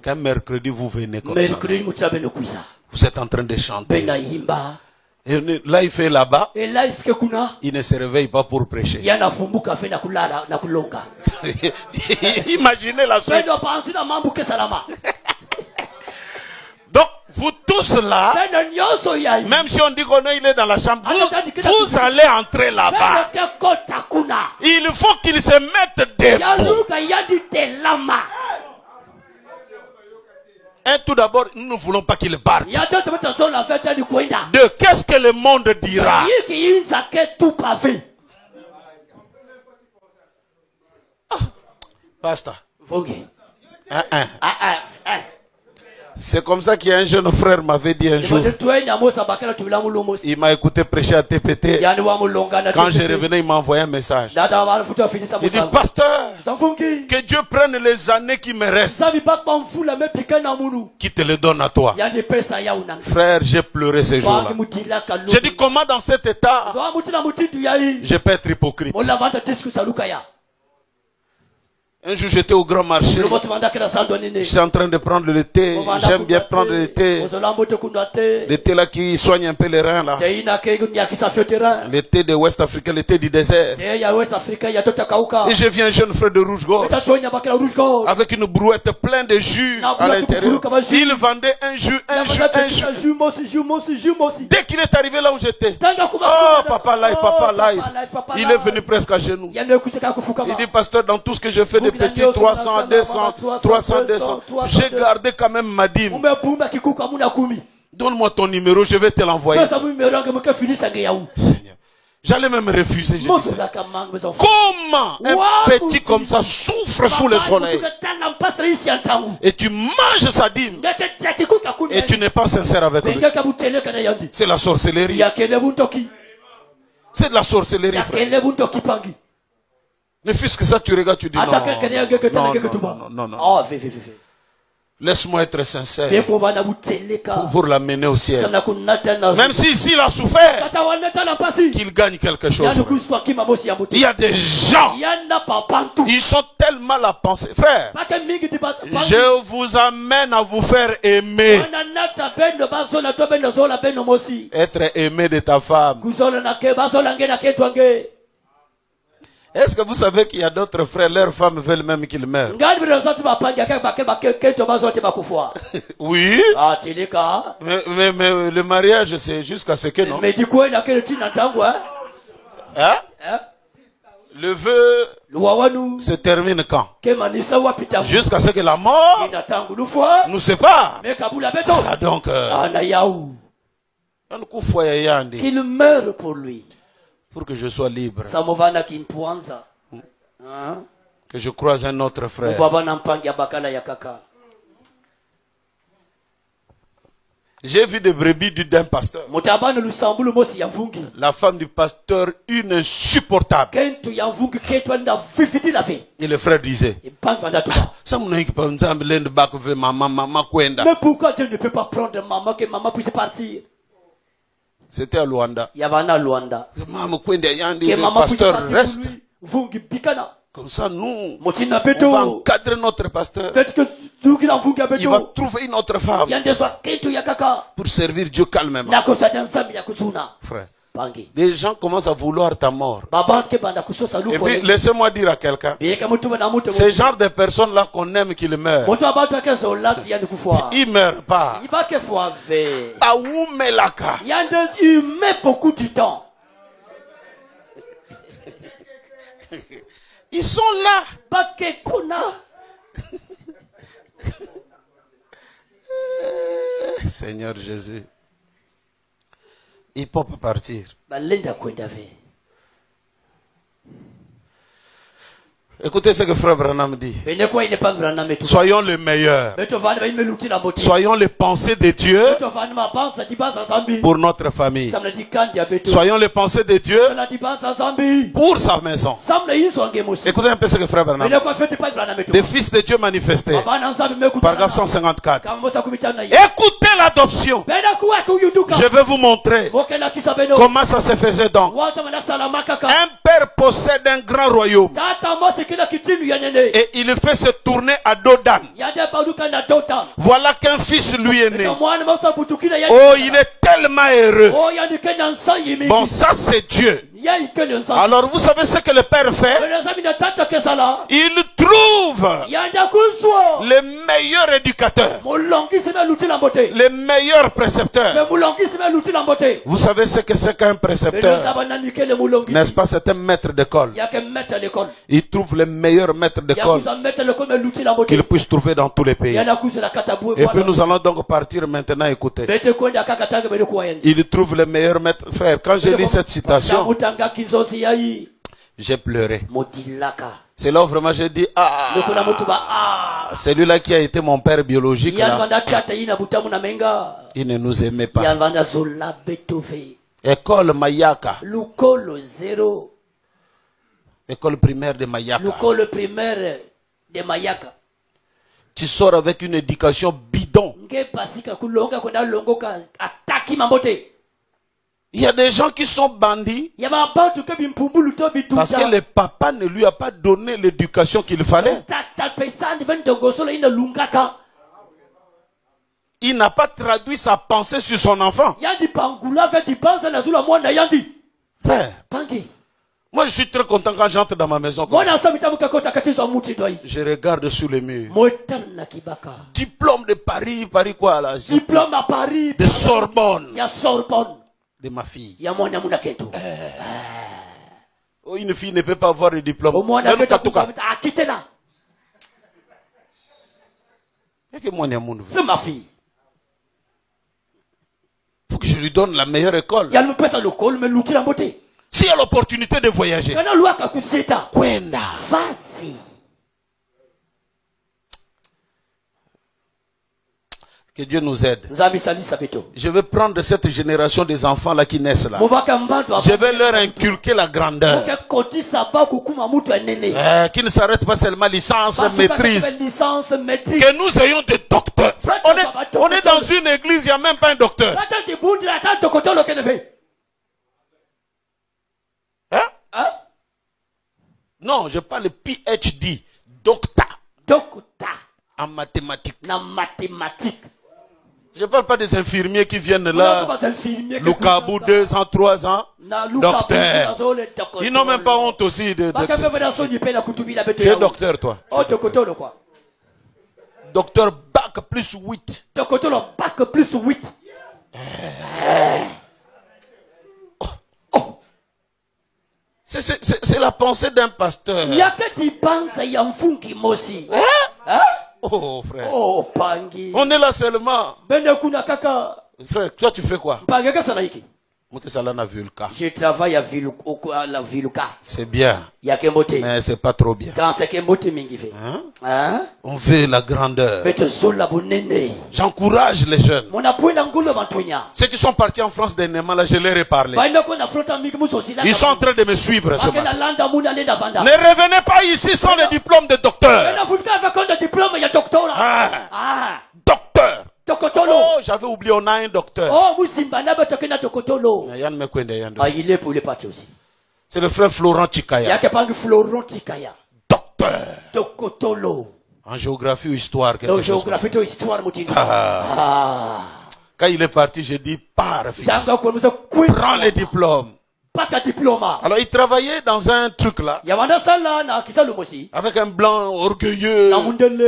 Qu'un mercredi vous venez comme ça. Vous êtes en train de chanter. Et là, il fait là-bas. Il ne se réveille pas pour prêcher. Imaginez la suite. Donc, vous tous là, même si on dit qu'on est dans la chambre, vous allez entrer là-bas. Il faut qu'il se mette debout. Et tout d'abord, nous ne voulons pas qu'il parte. De qu'est-ce que le monde dira? Pasteur. C'est comme ça qu'il y a un jeune frère m'avait dit un jour. Il m'a écouté prêcher à TPT. Quand je revenais, il m'a envoyé un message. Il dit, pasteur, que Dieu prenne les années qui me restent, qui te les donne à toi. Frère, j'ai pleuré ce jour-là. J'ai dit, comment dans cet état, je peux être hypocrite? Un jour, j'étais au grand marché. J'étais en train de prendre le thé. J'aime bien prendre le thé. Le thé là qui soigne un peu les reins là. Le thé de West Africa, le thé du désert. Et je viens un jeune frère de rouge-gorge. Avec une brouette pleine de jus à l'intérieur. Il vendait un jus. Dès qu'il est arrivé là où j'étais. Oh, papa life. Il est venu presque à genoux. Il dit, pasteur, dans tout ce que je fais de petit 300, 200, 300, 200. J'ai gardé quand même ma dîme. Donne-moi ton numéro, je vais te l'envoyer. Seigneur. J'allais même refuser. Je disais, comment un petit comme ça souffre sous le soleil et tu manges sa dîme et tu n'es pas sincère avec lui? C'est la sorcellerie. C'est de la sorcellerie, frère. Mais puisque ça tu regardes, tu dis non. Laisse-moi être sincère pour l'amener au ciel. Même si ici il a souffert, qu'il gagne quelque chose. Il y a des gens, ils sont tellement à penser. Frère, je vous amène à vous faire aimer. Être aimé de ta femme. Est-ce que vous savez qu'il y a d'autres frères, leurs femmes veulent même qu'ils meurent? Oui. Mais le mariage, c'est jusqu'à ce que non. Hein? Le vœu se termine quand? Jusqu'à ce que la mort nous sépare. Ah, donc, qu'il meure pour lui. Pour que je sois libre. Que je croise un autre frère. J'ai vu des brebis d'un pasteur. Mutabana lusambulo mosi ya vungi. La femme du pasteur, une insupportable. Kento ya vungi kento anda vividi la vie. Et le frère disait, ça me dit que mais pourquoi Dieu ne peut pas prendre maman, que maman puisse partir? C'était à Luanda. Yavana Luanda. Maman le pasteur reste. Vungi bikana. Comme ça, nous, on va encadrer notre pasteur. Il va trouver une autre femme pour servir Dieu calmement. Frère, des gens commencent à vouloir ta mort. Et puis, laissez-moi dire à quelqu'un, ce genre de personnes-là qu'on aime qu'ils meurent, ils ne meurent pas. Il met beaucoup de temps. Ils sont là. Seigneur Jésus. Ils ne peuvent pas partir. Écoutez ce que Frère Branham dit. Soyons les meilleurs. Soyons les pensées de Dieu pour notre famille. Soyons les pensées de Dieu pour sa maison. Écoutez un peu ce que Frère Branham dit. Des fils de Dieu manifestés. Paragraphe 154. Écoutez l'adoption. Je vais vous montrer comment ça se faisait donc. Un père possède un grand royaume. Et il fait se tourner à Dodan. Voilà qu'un fils lui est né. Oh, il est tellement heureux. Bon, ça c'est Dieu. Alors vous savez ce que le père fait? Il trouve les meilleurs éducateurs, les meilleurs précepteurs. Vous savez ce que c'est qu'un précepteur? N'est-ce pas? C'est un maître d'école. Il trouve les meilleurs maîtres d'école qu'il puisse trouver dans tous les pays. Et puis nous allons donc partir maintenant écouter. Il trouve les meilleurs maîtres. Frère, quand j'ai lu cette citation, j'ai pleuré. C'est là où vraiment j'ai dit, celui-là qui a été mon père biologique, là, il ne nous aimait pas. École Mayaka. École primaire de Mayaka. L'école primaire de Mayaka. Tu sors avec une éducation bidon. Il y a des gens qui sont bandits parce que le papa ne lui a pas donné l'éducation qu'il fallait. Il n'a pas traduit sa pensée sur son enfant. Frère, moi je suis très content quand j'entre dans ma maison. Je regarde sur les murs. Diplôme de Paris, Paris quoi là? Diplôme à Paris. De Sorbonne. Il y a Sorbonne. De ma fille. Oh, une fille ne peut pas avoir de diplôme. Même Katouka. C'est ma fille. Il faut que je lui donne la meilleure école. S'il y a l'opportunité de voyager. Vas-y. Que Dieu nous aide. Je vais prendre cette génération des enfants là qui naissent là. Je vais leur inculquer la grandeur. Qui ne s'arrête pas seulement licence, maîtrise. Que nous ayons des docteurs. On est dans une église, il n'y a même pas un docteur. Hein? Non, je parle PhD. Docteur. En mathématiques. Je ne parle pas des infirmiers qui viennent là. Lukabu, 2 ans, 3 ans. Docteur. Ils n'ont même pas honte aussi de. Tu es docteur, toi. Docteur bac plus 8. Bac plus 8. C'est la pensée d'un pasteur. Hein? Oh frère. Oh Pangi. On est là seulement. Frère, toi tu fais quoi? Je travaille à la Viluka. C'est bien. Mais c'est pas trop bien. Quand c'est Hein? On veut la grandeur. J'encourage les jeunes. Ceux qui sont partis en France dernièrement, là, je leur ai parlé. Ils sont en train de me suivre ce matin. Ne revenez pas ici sans le diplôme de docteur. Docteur. Oh, j'avais oublié, on a un docteur. Il est pour les partis aussi. C'est le frère Florent Chikaya. Docteur. En géographie ou histoire. Quand il est parti, j'ai dit, pars, fils. Prends les diplômes. Alors il travaillait dans un truc là, avec un blanc orgueilleux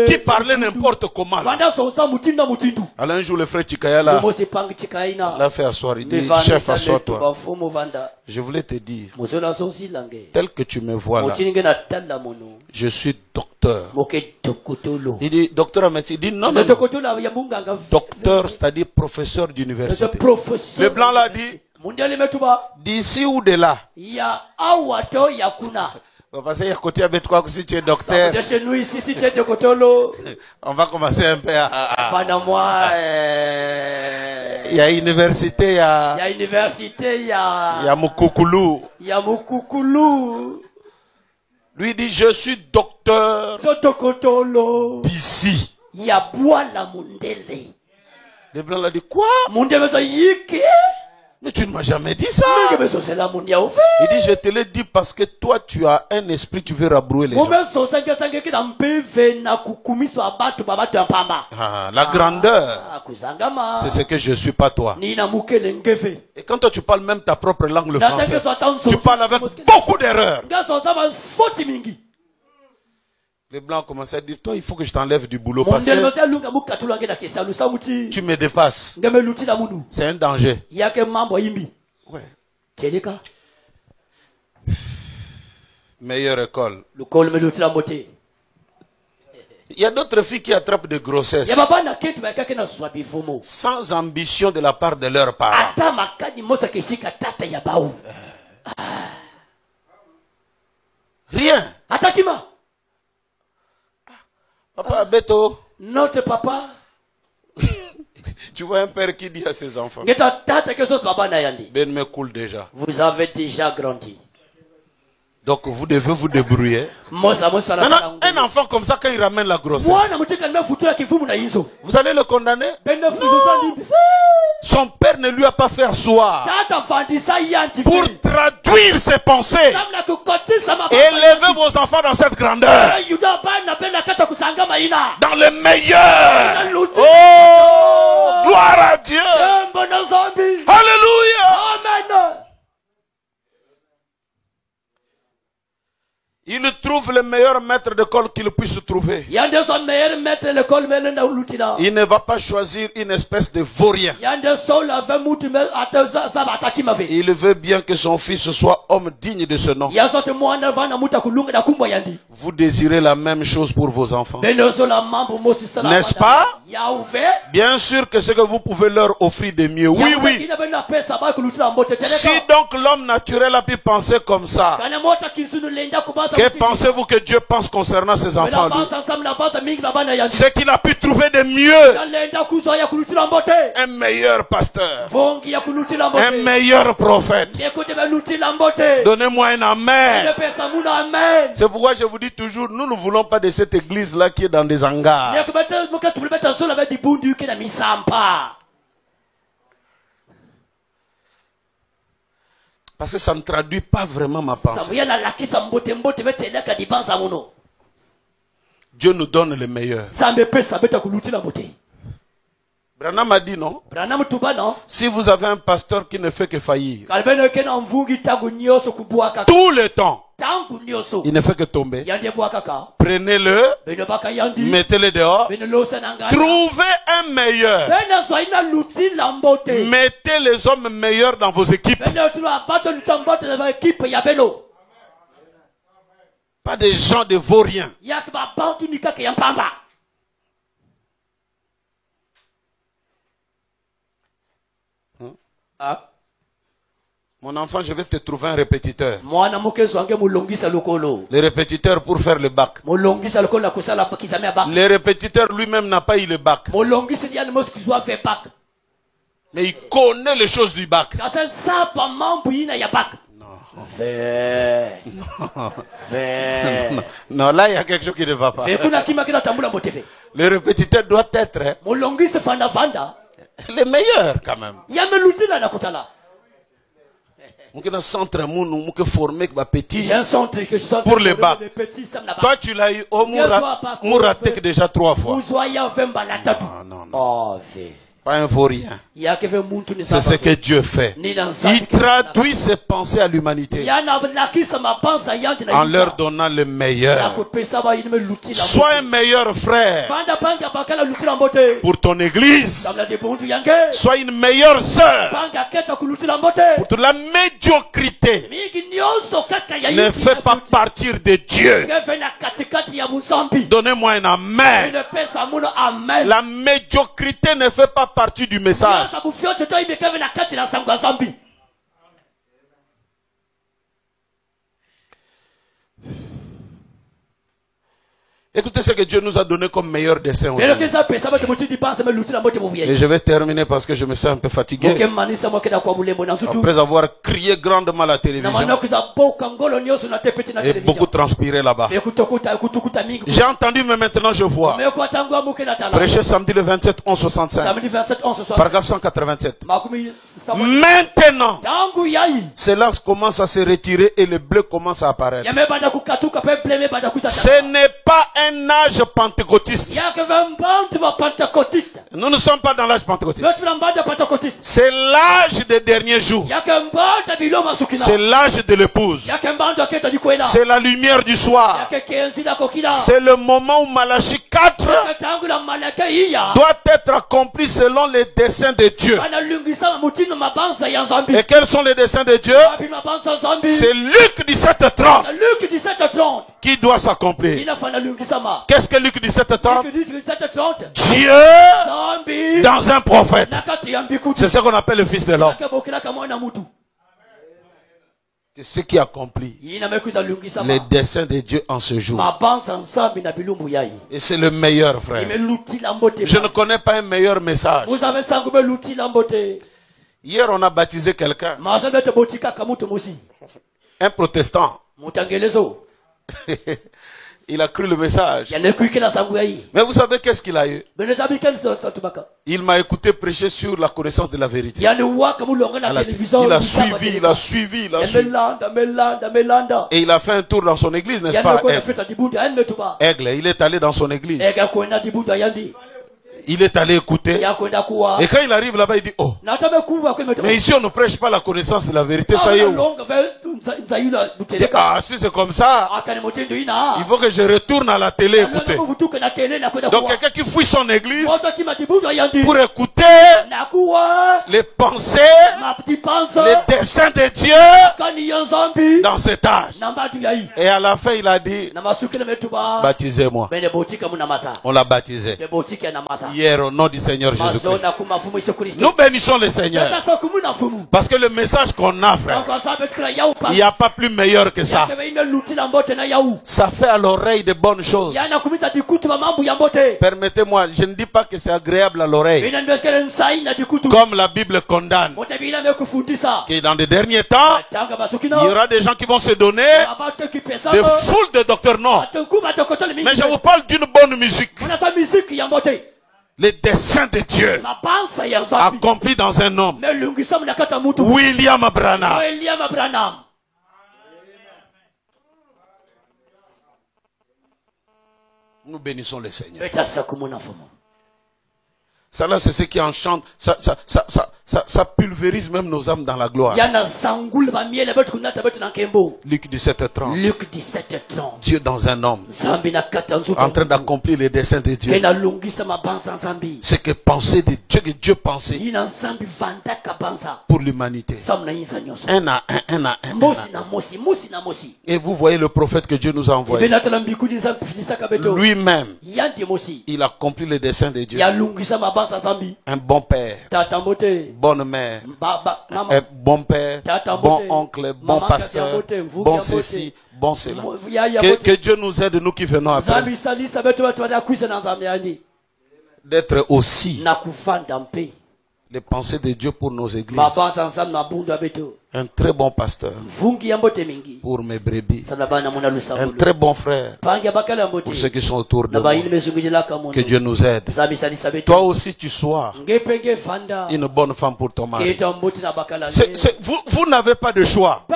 qui parlait n'importe comment là. Alors un jour le frère Chikaya l'a fait asseoir. Il dit, chef, assois-toi. Je voulais te dire, tel que tu me vois là, je suis docteur. Il dit, docteur en médecine. Il dit, non, non, non. Docteur, c'est-à-dire professeur d'université. Le blanc l'a dit, d'ici ou de là. Parce qu'il y a côté avec toi si tu es docteur. On va commencer un peu à... Il y a université, il y a Mukukulu. Lui dit, je suis docteur d'ici. Le blanc l'a dit, quoi? Mais tu ne m'as jamais dit ça. Il dit, je te l'ai dit parce que toi, tu as un esprit, tu veux rabrouer les gens. La grandeur, c'est ce que je suis pas toi. Et quand toi, tu parles même ta propre langue, le français, tu parles avec beaucoup d'erreurs. Les blancs commençaient à dire, toi, il faut que je t'enlève du boulot parce que tu me dépasses. C'est un danger. Ouais. Meilleure école. Il y a d'autres filles qui attrapent de grossesse sans ambition de la part de leurs parents. Rien. Papa Beto. Notre papa. Tu vois un père qui dit à ses enfants, Ben me coule déjà. Vous avez déjà grandi. Donc vous devez vous débrouiller. Maintenant, un enfant comme ça, quand il ramène la grossesse, vous allez le condamner? Non. Son père ne lui a pas fait asseoir pour traduire ses pensées et élever vos enfants dans cette grandeur, dans le meilleur. Oh, gloire à Dieu. Alléluia. Amen. Il trouve le meilleur maître d'école qu'il puisse trouver. Il ne va pas choisir une espèce de vaurien. Il veut bien que son fils soit homme digne de ce nom. Vous désirez la même chose pour vos enfants. N'est-ce pas? Bien sûr que ce que vous pouvez leur offrir de mieux. Oui, oui. Si donc l'homme naturel a pu penser comme ça, que pensez-vous que Dieu pense concernant ses enfants? C'est qu'il a pu trouver de mieux. Un meilleur pasteur. Un meilleur prophète. Donnez-moi un amen. C'est pourquoi je vous dis toujours, nous ne voulons pas de cette église-là qui est dans des hangars. Parce que ça ne traduit pas vraiment ma pensée. Dieu nous donne le meilleur. Branham a dit non. Si vous avez un pasteur qui ne fait que faillir, tout le temps, il ne fait que tomber, prenez-le, mettez-le dehors, trouvez un meilleur, mettez les hommes meilleurs dans vos équipes. Pas des gens de vauriens. Mon enfant, je vais te trouver un répétiteur. Le répétiteur pour faire le bac. Le répétiteur lui-même n'a pas eu le bac. Mais il connaît les choses du bac. Non, là il y a quelque chose qui ne va pas. Le répétiteur doit être le meilleur quand même. J'ai un centre pour les bacs. Toi tu l'as eu au Mouratek déjà 3 fois. Non. Pas un vaurien. C'est ce que Dieu fait. Il traduit ses pensées à l'humanité en leur donnant le meilleur. Sois un meilleur frère pour ton église. Sois une meilleure sœur pour toute la médiocrité. Ne fais pas partir de Dieu. Donnez-moi un amen. La médiocrité ne fait pas partie du message. Écoutez ce que Dieu nous a donné comme meilleur dessein aujourd'hui. Et je vais terminer parce que je me sens un peu fatigué. Après avoir crié grandement à la télévision et beaucoup transpiré là-bas. J'ai entendu, mais maintenant je vois. Prêché samedi le 27 11 65. Paragraphe 187. Maintenant, cela commence à se retirer et le bleu commence à apparaître. Ce n'est pas un âge pentecôtiste. Nous ne sommes pas dans l'âge pentecôtiste. C'est l'âge des derniers jours. C'est l'âge de l'épouse. C'est la lumière du soir. C'est le moment où Malachie 4 doit être accompli selon les desseins de Dieu. Et quels sont les desseins de Dieu? C'est Luc 17:30 qui doit s'accomplir. Qu'est-ce que Luc 17:30? Dieu dans un prophète. C'est ce qu'on appelle le Fils de l'homme. C'est ce qui accomplit les desseins de Dieu en ce jour. Et c'est le meilleur, frère. Je ne connais pas un meilleur message. Hier, on a baptisé quelqu'un. Un protestant. Il a cru le message. Mais vous savez qu'est-ce qu'il a eu? Il m'a écouté prêcher sur la connaissance de la vérité. Il a suivi. Et il a fait un tour dans son église, n'est-ce pas? Aigle, il est allé dans son église. Il est allé écouter. Et quand il arrive là-bas, il dit, oh. Mais ici, on ne prêche pas la connaissance de la vérité. Ça y est. Ah, si c'est comme ça, il faut que je retourne à la télé écouter. Donc, quelqu'un qui fouille son église pour écouter les pensées, les desseins de Dieu dans cet âge. Et à la fin, il a dit, baptisez-moi. On l'a baptisé. Hier, au nom du Seigneur Jésus-Christ. Nous bénissons le Seigneur. Parce que le message qu'on a, frère, il n'y a pas plus meilleur que ça. Ça fait à l'oreille de bonnes choses. Permettez-moi, je ne dis pas que c'est agréable à l'oreille. Comme la Bible condamne. Que dans les derniers temps, il y aura des gens qui vont se donner des foules de docteurs. Non. Mais je vous parle d'une bonne musique. Les desseins de Dieu accomplis dans un homme. William Branham. Nous bénissons le Seigneur. Ça là, c'est ce qui enchante. Ça pulvérise même nos âmes dans la gloire. Luc 17:30. Dieu dans un homme. En train d'accomplir les desseins de Dieu. Ce que pensait de Dieu, que Dieu pensait pour l'humanité. Un à un. Et vous voyez le prophète que Dieu nous a envoyé. Lui-même, il accomplit les desseins de Dieu. Un bon père. bonne mère, bon père, bon oncle, bon pasteur, bon ceci, bon cela. Que Dieu nous aide, nous qui venons après, d'être aussi les pensées de Dieu pour nos églises. Un très bon pasteur pour mes brebis. Un très bon frère pour ceux qui sont autour de moi. Que Dieu nous aide. Toi aussi tu sois une bonne femme pour ton mari. Vous n'avez pas de choix.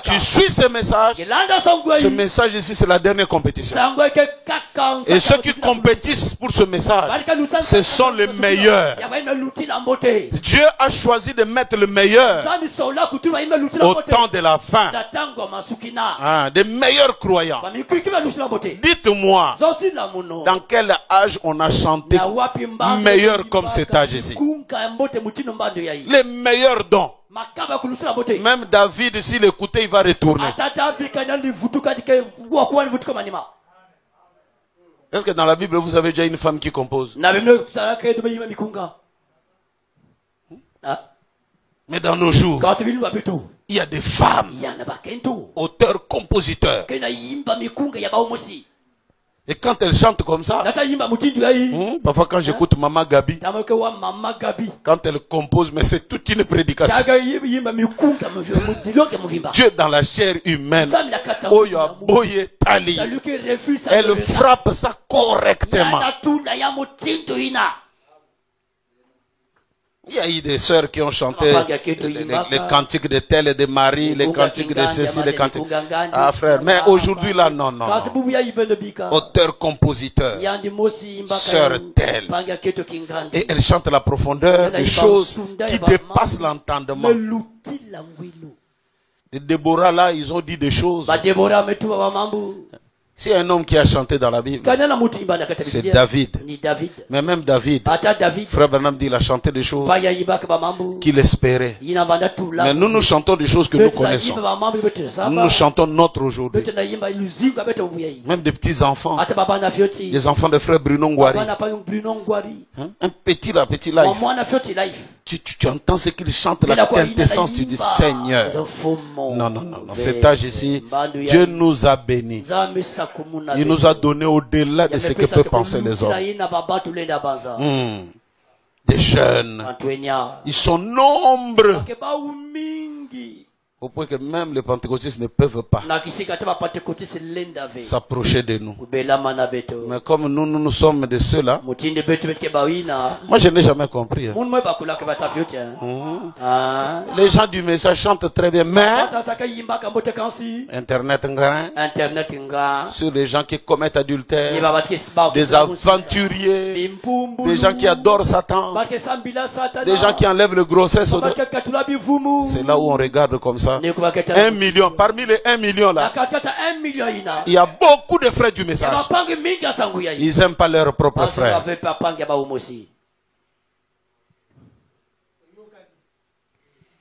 Tu suis ce message. Ce message ici, c'est la dernière compétition. Et ceux qui compétissent pour ce message, ce sont les meilleurs. Dieu a choisi de mettre le meilleur au temps de la fin. Des meilleurs croyants. Dites-moi, dans quel âge on a chanté meilleur comme cet âge ici? Les meilleurs dons. Même David, s'il écoutait, il va retourner. Est-ce que dans la Bible, vous avez déjà une femme qui compose? Mais dans nos jours, il y a des femmes, auteurs, compositeurs. Et quand elles chantent comme ça, parfois quand j'écoute Maman Gabi, quand elle compose, mais c'est toute une prédication. Dieu dans la chair humaine, elle frappe ça correctement. Il y a eu des sœurs qui ont chanté les cantiques de tel et de Marie, les cantiques de ceci, les cantiques. Ah frère, mais aujourd'hui là, non. Auteur, compositeur, sœur telle. Et elle chante la profondeur des choses qui dépassent l'entendement. Les Déborah là, ils ont dit des choses. C'est un homme qui a chanté dans la Bible. C'est David. Mais même David, Frère Branham dit, il a chanté des choses qu'il espérait. Mais nous chantons des choses que nous connaissons. Nous chantons notre aujourd'hui. Même des petits enfants. Des enfants de Frère Bruno Ngwari. Un petit life. Tu entends ce qu'il chante, la quintessence, tu dis Seigneur. Non. Cet âge ici, Dieu nous a bénis. Il nous a donné au-delà de ce que peuvent penser les hommes. Des jeunes. Ils sont nombreux. Au point que même les pentecôtistes ne peuvent pas s'approcher de nous. Mais comme nous sommes de ceux-là, moi je n'ai jamais compris. Les gens du message chantent très bien, mais Internet sur les gens qui commettent adultère, des aventuriers, des gens qui adorent Satan, des gens qui enlèvent le grossesse. C'est là où on regarde comme ça. 1 million. Parmi les 1 million là, il y a beaucoup de frères du message. Ils n'aiment pas leurs propres frères.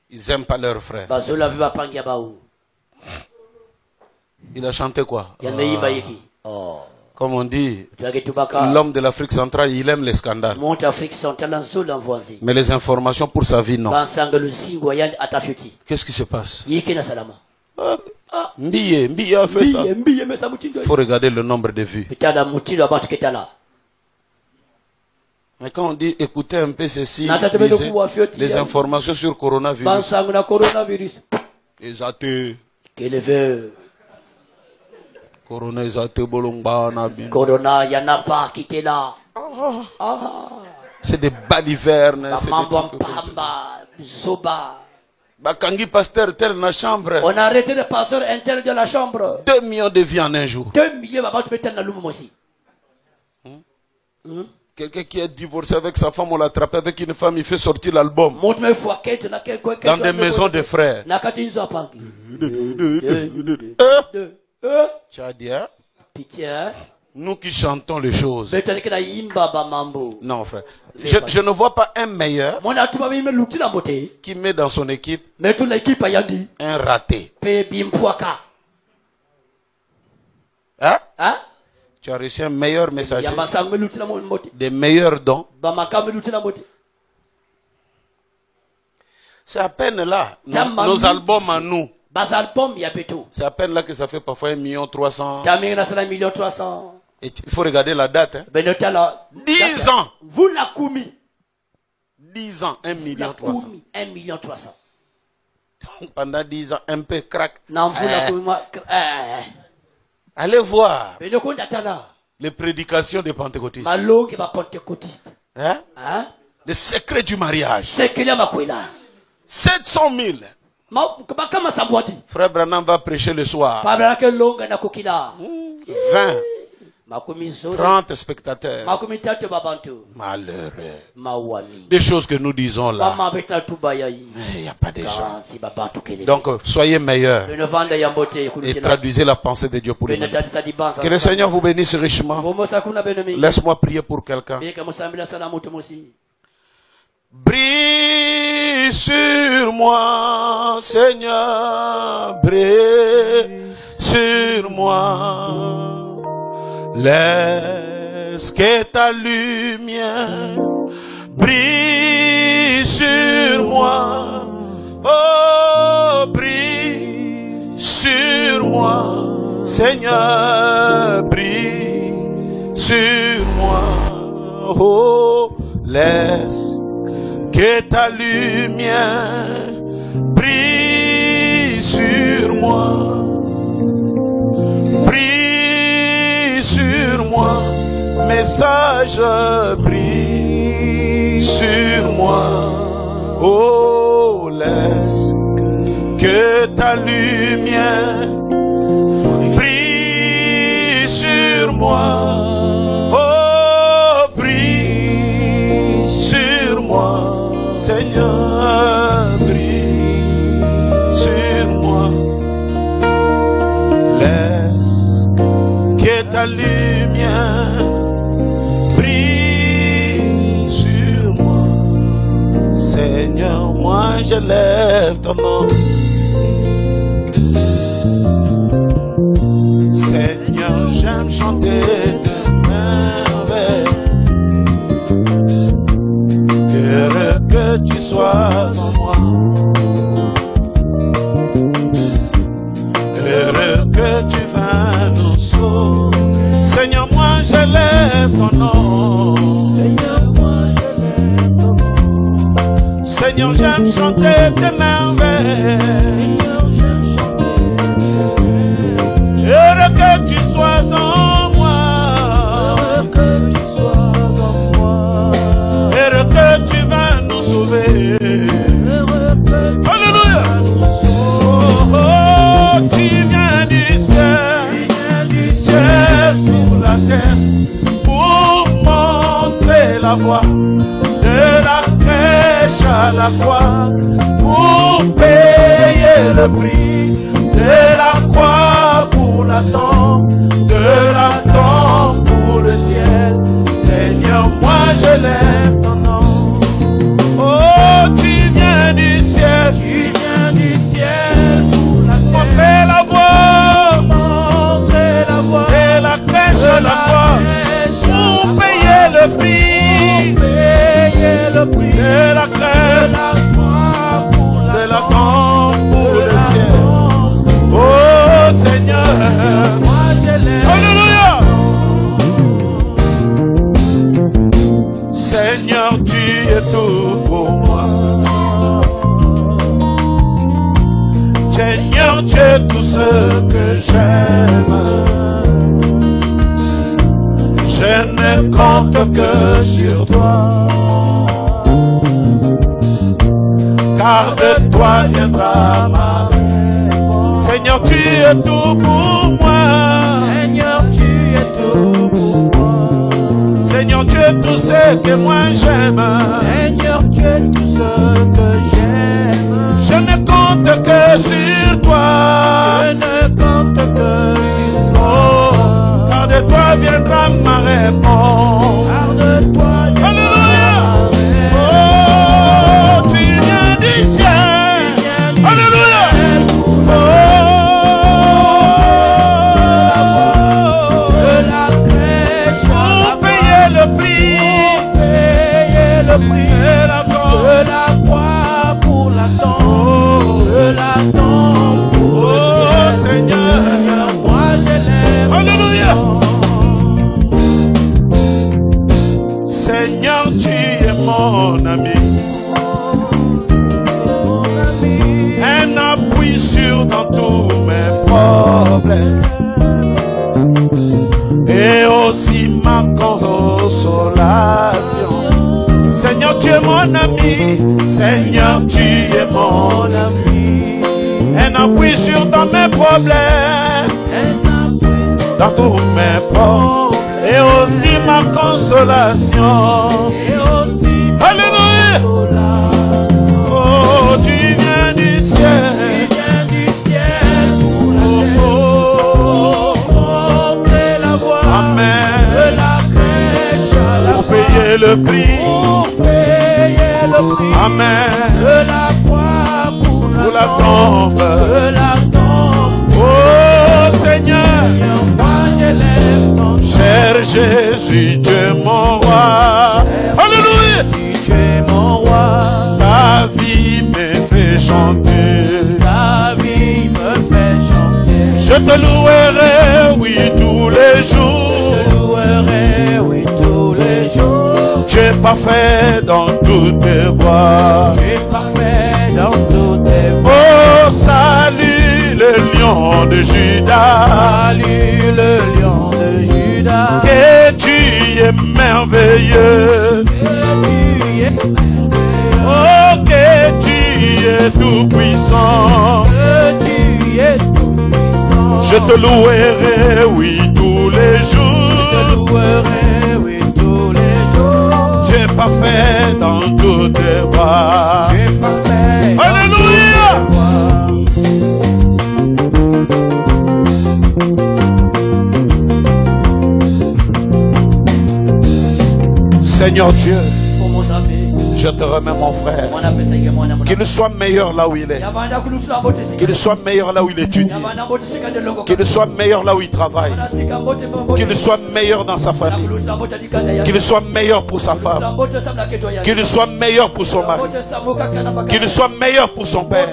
Ils n'aiment pas leurs frères. Il a chanté quoi? Comme on dit, l'homme de l'Afrique centrale, il aime les scandales. Mais les informations pour sa vie, non. Qu'est-ce qui se passe? Mbiye a fait ça. Il faut regarder le nombre de vues. Mais quand on dit écoutez un peu ceci, les informations sur coronavirus. Les athées. Corona, il n'y en a pas qui était là. C'est des balivernes. Bakangi pasteur tel dans la chambre. On a arrêté le pasteur interne de la chambre. 2 millions de vies en un jour. 2 millions aussi. Quelqu'un qui est divorcé avec sa femme, on l'a attrapé avec une femme, il fait sortir l'album. Dans des maisons de frères. Tu as dit, hein? Nous qui chantons les choses. Non, frère. Je ne vois pas un meilleur qui met dans son équipe un raté. Hein? Tu as reçu un meilleur messager. Des meilleurs dons. C'est à peine là. Nos albums à nous. C'est à peine là que ça fait parfois 1,3 million. Et il faut regarder la date. Hein. 10 ans. Vous la koumi. 10 ans, 1,3 million. 1,3 million. Pendant 10 ans, un peu crack. Allez voir les prédications des pentecôtistes. Hein? Le secret du mariage. 700 000. Frère Branham va prêcher le soir. 20. 30 spectateurs. Malheureux. Des choses que nous disons là. Mais il n'y a pas de gens. Donc, soyez meilleurs. Et traduisez la pensée de Dieu pour nous. Que le Seigneur vous bénisse richement. Laisse-moi prier pour quelqu'un. Brille sur moi, Seigneur, brille sur moi. Laisse que ta lumière brille sur moi. Oh, brille sur moi, Seigneur, brille sur moi. Oh, laisse que ta lumière brille sur moi. Brille sur moi. Message brille sur moi. Oh, laisse que ta lumière brille sur moi. Oh, brille sur moi. Seigneur, brille sur moi. Laisse que ta lumière brille sur moi. Seigneur, moi je lève ton nom. Seigneur, j'aime chanter tes merveilles. Heureux que tu sois en moi. Heureux que tu vas nous sauver. Seigneur, moi je lève ton nom. Seigneur, moi je lève ton nom. Seigneur, j'aime chanter tes merveilles. Seigneur, j'aime chanter tes merveilles. Heureux que tu sois en moi. Heureux que tu sois en moi. Heureux que tu vas nous sauver. Alléluia. Oh, oh, tu viens du ciel sur la terre pour montrer la voie de la crèche à la croix, pour payer le prix de la croix pour la tombe, de la tombe pour le ciel. Seigneur, moi je lève ton nom. Oh, tu viens du ciel pour montrer la voie, et la crèche à la croix, pour payer le prix de la crèche, de la tombe pour le ciel. Oh Seigneur, alléluia. Seigneur, tu es tout pour moi. Seigneur, tu es tout ce que j'aime. Je ne compte que sur toi, car de toi viendra ma réponse. Seigneur, tu es tout pour moi. Seigneur, tu es tout pour moi. Seigneur, tu es tout ce que moi j'aime. Seigneur, tu es tout ce que j'aime. Je ne compte que sur toi. Je ne compte que sur toi. Oh, car de toi viendra ma réponse. Car de toi viendra Alléluia. Ma réponse. Oh, tu viens du ciel. Alléluia. Oh, de la crèche pour payer le prix de la croix pour la l'attends pour le Seigneur. Moi je l'aime. Alléluia. Seigneur, tu es mon ami. Un appui sûr dans tous mes problèmes. Et aussi ma consolation. Seigneur, tu es mon ami. Seigneur, tu es mon ami. Un appui sûr dans mes problèmes. Dans tous mes problèmes. Et aussi ma consolation. Alléluia. Oh, tu viens du ciel. Le prix, amen, de la croix pour la tombe, oh Seigneur, moi je l'aime tant. Cher Jésus, tu es mon roi, alléluia, Tu es mon roi, ta vie me fait chanter, ta vie me fait chanter. Je te louerai, oui, tous les jours, Je te louerai, oui, tous les jours. Tu es parfait dans toutes tes voies. Tu es parfait dans toutes tes voies. Oh, salut le lion de Judas. Salut le lion de Judas. Que tu es merveilleux. Que tu es merveilleux. Oh, que tu es tout puissant. Que tu es tout puissant. Je te louerai, oui, tous les jours. Je te louerai, oui, tous les jours. Tu es parfait dans toutes tes voies. Tu es parfait. Alléluia. Seigneur Dieu, je te remets mon frère. Qu'il soit meilleur là où il est. Qu'il soit meilleur là où il étudie. Qu'il soit meilleur là où il travaille. Qu'il soit meilleur dans sa famille. Qu'il soit meilleur pour sa femme. Qu'il soit meilleur pour son mari. Qu'il soit meilleur pour son père.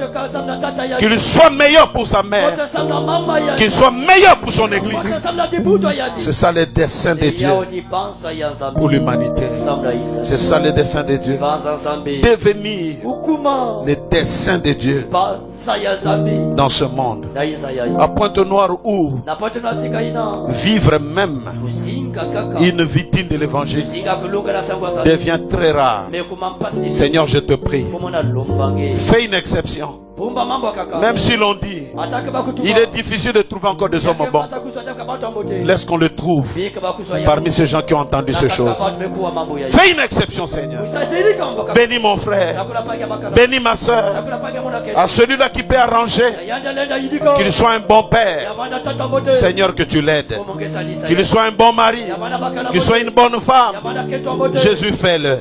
Qu'il soit meilleur pour sa mère. Qu'il soit meilleur pour son église. C'est ça le dessein de Dieu pour l'humanité. C'est ça le dessein de Dieu. Devenir le dessein de Dieu dans ce monde. À Pointe-Noire où vivre même une victime de l'évangile devient très rare. Seigneur, je te prie, fais une exception. Même si l'on dit il est difficile de trouver encore des hommes bons, laisse qu'on le trouve parmi ces gens qui ont entendu ces choses. Fais une exception, Seigneur. Bénis mon frère, bénis ma soeur. À celui-là qui peut arranger, qu'il soit un bon père, Seigneur, que tu l'aides. Qu'il soit un bon mari, qu'il soit une bonne femme. Jésus, fais-le.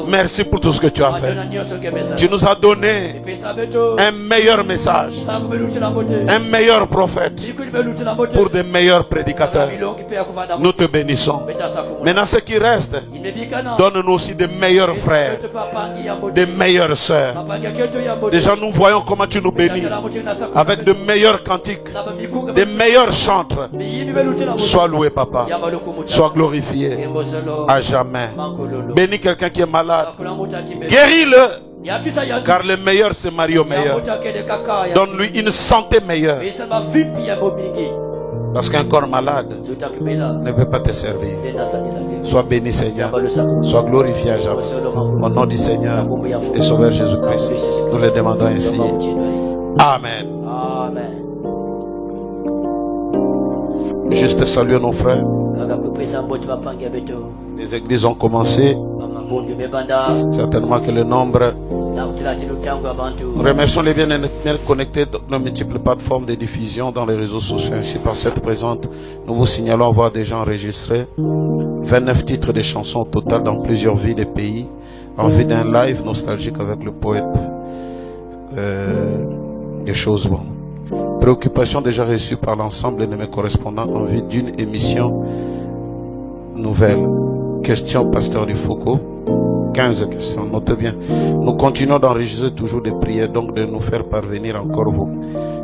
Merci pour tout ce que tu as fait. Tu nous as donné un meilleur message, un meilleur prophète pour de meilleurs prédicateurs. Nous te bénissons. Maintenant, ce qui reste, donne-nous aussi de meilleurs frères, de meilleures sœurs. Déjà, nous voyons comment tu nous bénis avec de meilleurs cantiques, de meilleurs chantres. Sois loué, Papa. Sois glorifié à jamais. Bénis quelqu'un qui est malade. Guéris-le. Car le meilleur se marie au meilleur. Donne-lui une santé meilleure. Parce qu'un corps malade ne peut pas te servir. Sois béni, Seigneur. Sois glorifié à jamais. Au nom du Seigneur et Sauveur Jésus-Christ, nous le demandons ainsi. Amen. Juste saluer nos frères. Les églises ont commencé. Certainement que le nombre. Nous remercions les bien connectés dans nos multiples plateformes de diffusion dans les réseaux sociaux. Ainsi, par cette présente, nous vous signalons avoir déjà enregistré 29 titres de chansons au total dans plusieurs villes et pays, en vue d'un live nostalgique avec le poète. Des choses bonnes. Préoccupations déjà reçues par l'ensemble de mes correspondants en vue d'une émission nouvelle. Question Pasteur du Foucault. 15 questions, notez bien. Nous continuons d'enregistrer toujours des prières, donc de nous faire parvenir encore vos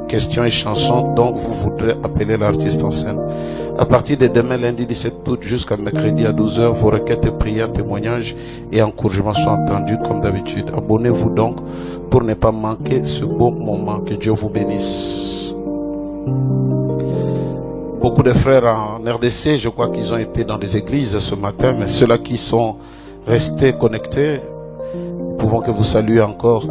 questions et chansons dont vous voudrez appeler l'artiste en scène. À partir de demain, lundi 17 août, jusqu'à mercredi à 12h, vos requêtes, prières, témoignages et encouragements sont entendus comme d'habitude. Abonnez-vous donc pour ne pas manquer ce beau moment. Que Dieu vous bénisse. Beaucoup de frères en RDC, je crois qu'ils ont été dans des églises ce matin, mais ceux-là qui sont restés connectés, nous pouvons que vous saluer encore.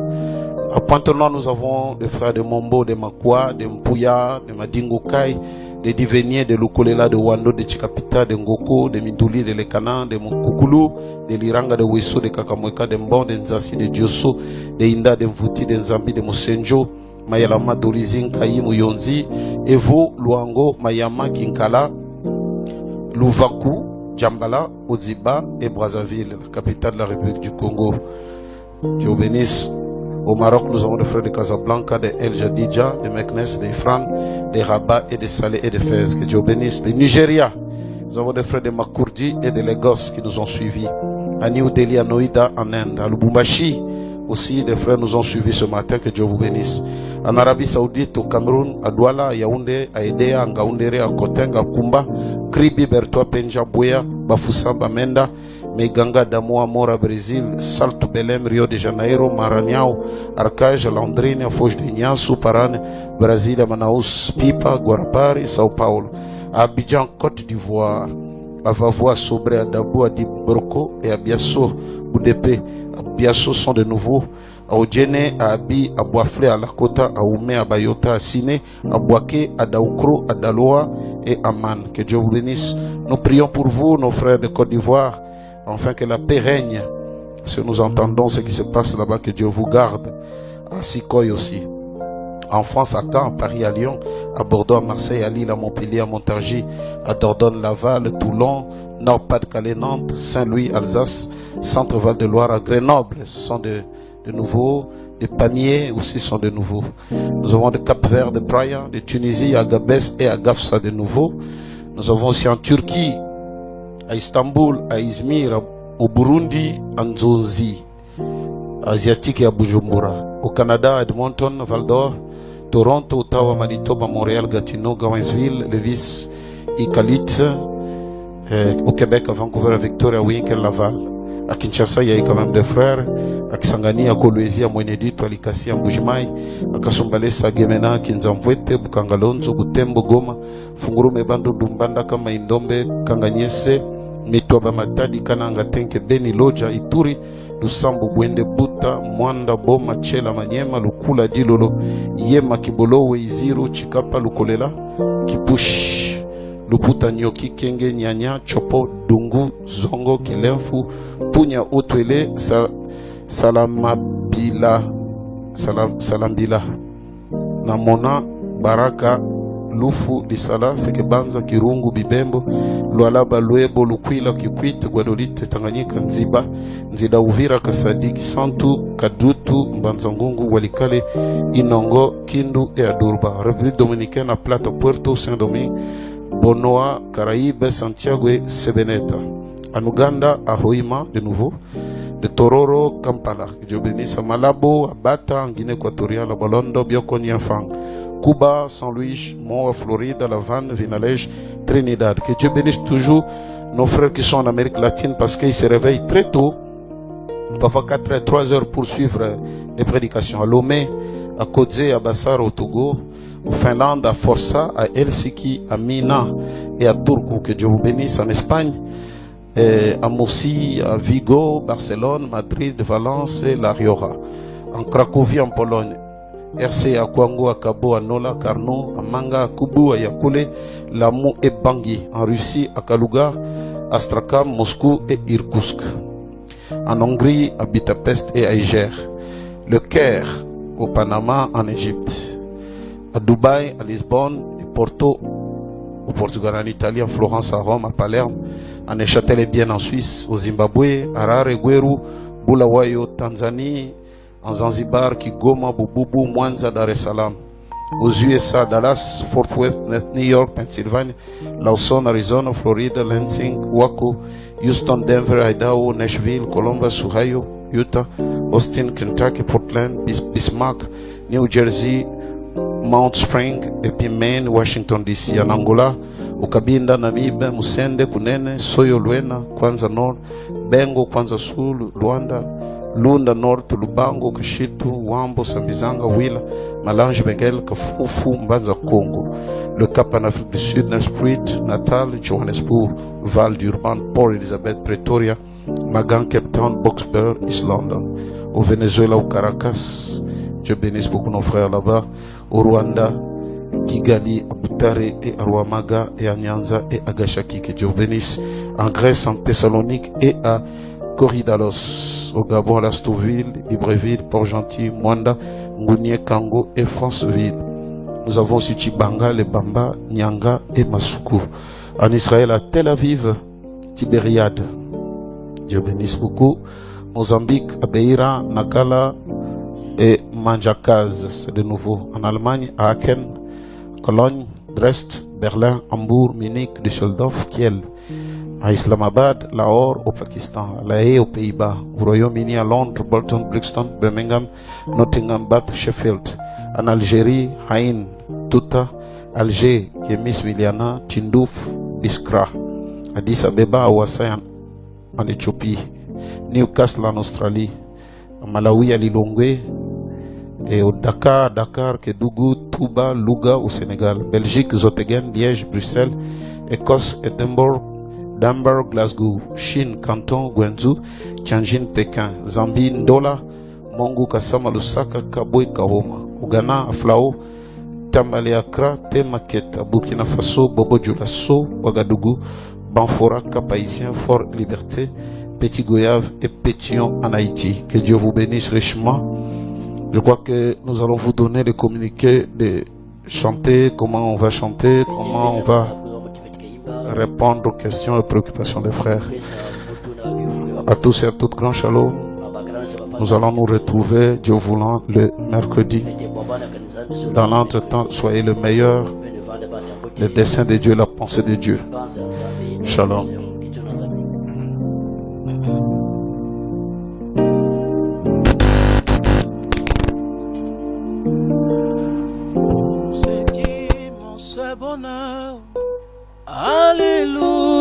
À Pointe-Noire, nous avons des frères de Mombo, de Makwa, de Mpouya, de Madingokai, de Divenier, de Lukolela, de Wando, de Chikapita, de Ngoko, de Minduli, de Lekana, de Mukukulu, de Liranga, de Weso, de Kakamweka, de Mbon, de Nzasi, de Dioso, de Inda, de Mvuti, de Nzambi, de Musenjo, Mayalama, Dolizin, Kayimu, Yonzi, Evo, Luango, Mayama, Kinkala, Louvakou, Djambala, Odziba et Brazzaville, la capitale de la République du Congo. Dieu vous bénisse. Au Maroc, nous avons des frères de Casablanca, de El Jadidja, de Meknes, de Ifran, de Rabat et de Salé et de Fès. Que Dieu vous bénisse. De Nigeria, nous avons des frères de Makurdi et de Lagos qui nous ont suivis. À New Delhi, à Noida, en Inde. À Lubumbashi, aussi, des frères nous ont suivis ce matin. Que Dieu vous bénisse. En Arabie Saoudite, au Cameroun, à Douala, à Yaoundé, à Edea, à Ngaoundéré, à Koteng, à Kumba, Kribi, Bertoa, Penja, Bouya, Bafoussamba, Menda, Meganga, Damoa, Mora, Brésil, Salto Belém, Rio de Janeiro, Maranhão, Arcage, Londrina, Foz de Inhaço, Parane, Brasília, Manaus, Pipa, Guarapari, São Paulo, à Abidjan, Côte d'Ivoire, à Vavois, Sobré, à Dabo, à Dibroko et à Biasso, Boudépé. À Biasso sont de nouveaux. À Odjene, à Abi, à Boaflé, à Lakota, à Oumé, à Bayota, à Sine, à Boaké, à Daoukro, à Daloa et à Man. Que Dieu vous bénisse. Nous prions pour vous, nos frères de Côte d'Ivoire, afin que la paix règne. Si nous entendons ce qui se passe là-bas, que Dieu vous garde. À Sikoy aussi. En France, à Caen, à Paris, à Lyon, à Bordeaux, à Marseille, à Lille, à Montpellier, à Montargis, à Dordogne, Laval, Toulon, Nord-Pas-de-Calais, Nantes, Saint-Louis, Alsace, Centre-Val de Loire, à Grenoble. Ce sont de nouveaux. Des Pamiers aussi sont de nouveaux. Nous avons de Cap-Vert, de Praia, de Tunisie, à Gabès et à Gafsa de nouveau. Nous avons aussi en Turquie, à Istanbul, à Izmir, au Burundi, à Nzonzi, Asiatique et à Bujumbura. Au Canada, à Edmonton, Val-d'Or, Toronto, Ottawa, Manitoba, Montréal, Gatineau, Gainesville, Lévis, Iqalit. Au Québec, à Vancouver, à Victoria, à Winkel, Laval. À Kinshasa, il y a quand même des frères. À Kisangani, à Kolwezi, à Mwenedito, à Likasi, à Mbujimai, à Kasumbalesa, à Gemena, à Kinzamvwete, Bukangalonzo, Butembo, Goma, Funguru, Mebando, Dumbanda, Kama Indombe, Kanganyese, Mitoba Matadi, Kananga Tenke, Beni, Loja, Ituri, Lusambu, Bwende, Buta, Mwanda, Boma, Chela, Manyema, Lukula, Dilolo, Yema, Kibolowe, Iziru, Chikapa, Lukolela, Kipush, Luputa, Nyoki, Kenge, Nyanya, Chopo, Dungu, Zongo, Kilemfu, Punya, Otwele, Salambila, Namona, Baraka, Lufu, Lisala, Sekebanza, Kirungu, Bibembo, Lualaba, Luebo, Lukwila, Kikwit, Guadolite, Tanganyika, Nziba, Nzida, Uvira, Kasadi, Santu, Kadutu, Mbanzangungu, Walikale, Inongo, Kindu et Adurba. République dominicaine à Plata, Puerto, Saint-Domingue, Bonoa, Caraïbes, Santiago et Sebeneta. En Ouganda, à Hoima, de nouveau. De Tororo, Kampala. Que Dieu bénisse à Malabo, à Bata, en Guinée équatoriale, à Bolondo, Biokonyafang. Cuba, San Luis, Mont, Floride, La Havane, Vinalège, Trinidad. Que Dieu bénisse toujours nos frères qui sont en Amérique latine parce qu'ils se réveillent très tôt, parfois 4 heures, 3 heures pour suivre les prédications. À Lomé, à Kodze, à Bassar, au Togo, au Finlande, à Força, à Helsinki, à Mina et à Turku. Que Dieu vous bénisse en Espagne. À Murcie, à Vigo, Barcelone, Madrid, Valence et La Rioja. En Cracovie, en Pologne. RC à Kwango, à Kabo, à Nola, Carno, à Manga, à Kubu, à Yakule, Lamou et Bangui. En Russie, à Kaluga, Astrakhan, Moscou et Irkoutsk. En Hongrie, à Budapest et à Iger. Le Caire, au Panama, en Égypte. À Dubaï, à Lisbonne et Porto, au Portugal, en Italie, en Florence, à Rome, à Palerme, en Neuchâtel et bien en Suisse, au Zimbabwe, Harare, Gweru, Bulawayo, Tanzanie, en Zanzibar, Kigoma, Bububu, Mwanza, Dar es Salaam, aux USA, Dallas, Fort Worth, New York, Pennsylvanie, Lawson, Arizona, Florida, Lansing, Waco, Houston, Denver, Idaho, Nashville, Columbus, Ohio, Utah, Austin, Kentucky, Portland, Bismarck, New Jersey, Mount Spring, et puis Maine, Washington DC. En Angola, Ukabinda, Namibia, Musende, Kunene, Soyo, Luena, Kwanza Nord, Bengo, Kwanza Sul, Luanda, Lunda Nord, Lubango, Kashitu, Wambo, Sambizanga, Willa, Malange, Bengel, Kafufu, Mbanza, Congo. Le Cap en Afrique du Sud, Nelspruit, Natal, Johannesburg, Val d'Urban, Port Elizabeth, Pretoria, Magan, Cape Town, Boxburg, East London. Au Venezuela, au Caracas, Dieu bénisse beaucoup nos frères là-bas. Au Rwanda, Kigali, à Butare et à Ruamaga et à Nyanza et à Gashaki, que Dieu bénisse. En Grèce, en Thessalonique et à Korydallos. Au Gabon, à Lastoville, Libreville, Port-Gentil, Mwanda, Ngounié, Kango et Franceville. Nous avons aussi Chibanga, les Bamba, Nyanga et Masuku. En Israël, à Tel Aviv, Tibériade. Dieu bénisse beaucoup. Mozambique, à Beira, Nakala et Manjakaz, c'est de nouveau. En Allemagne, à Aachen, Cologne, Dresde, Berlin, Hambourg, Munich, Düsseldorf, Kiel. À Islamabad, Lahore, au Pakistan. À La Haye, aux Pays-Bas. Au Royaume-Uni, à Londres, Bolton, Brixton, Birmingham, Nottingham, Bath, Sheffield. En Algérie, Haïn, Touta, Alger, Kemis, Miliana, Tindouf, Biskra. Addis Abeba, Awasai en Éthiopie. Newcastle en Australie. À Malawi, à Lilongwe. Et au Dakar, Kédougou, Touba, Louga au Sénégal. Belgique, Zottegem, Liège, Bruxelles. Écosse, Edinburgh, Dunbar, Glasgow. Chine, Canton, Guangzhou. Tianjin, Pékin. Zambie, Ndola. Mongu, Kasama, Lusaka, Kabwe, Kahoma. Ghana, Aflao, Tambale, Accra, Temaket, à Burkina Faso, Bobo Dioulasso, Ouagadougou, Banfora, Cap-Haïtien, Fort Liberté, Petit Goyave et Pétion en Haïti. Que Dieu vous bénisse richement. Je crois que nous allons vous donner les communiqués de chanter, comment on va chanter, comment on va répondre aux questions et préoccupations des frères. À tous et à toutes, grand shalom. Nous allons nous retrouver, Dieu voulant, le mercredi. Dans l'entretemps, soyez le meilleur. Le dessein de Dieu, la pensée de Dieu. Shalom. C'est bonheur. Alléluia.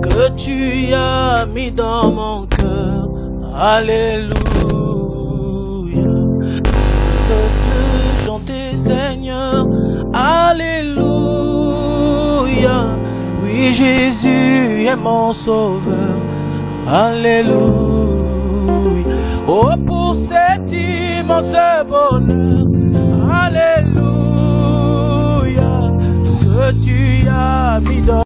Que tu as mis dans mon cœur. Alléluia. Je peux te chanter, Seigneur. Alléluia. Oui, Jésus est mon sauveur. Alléluia. Oh, pour cet immense bonheur. Alléluia. Que tu as mis dans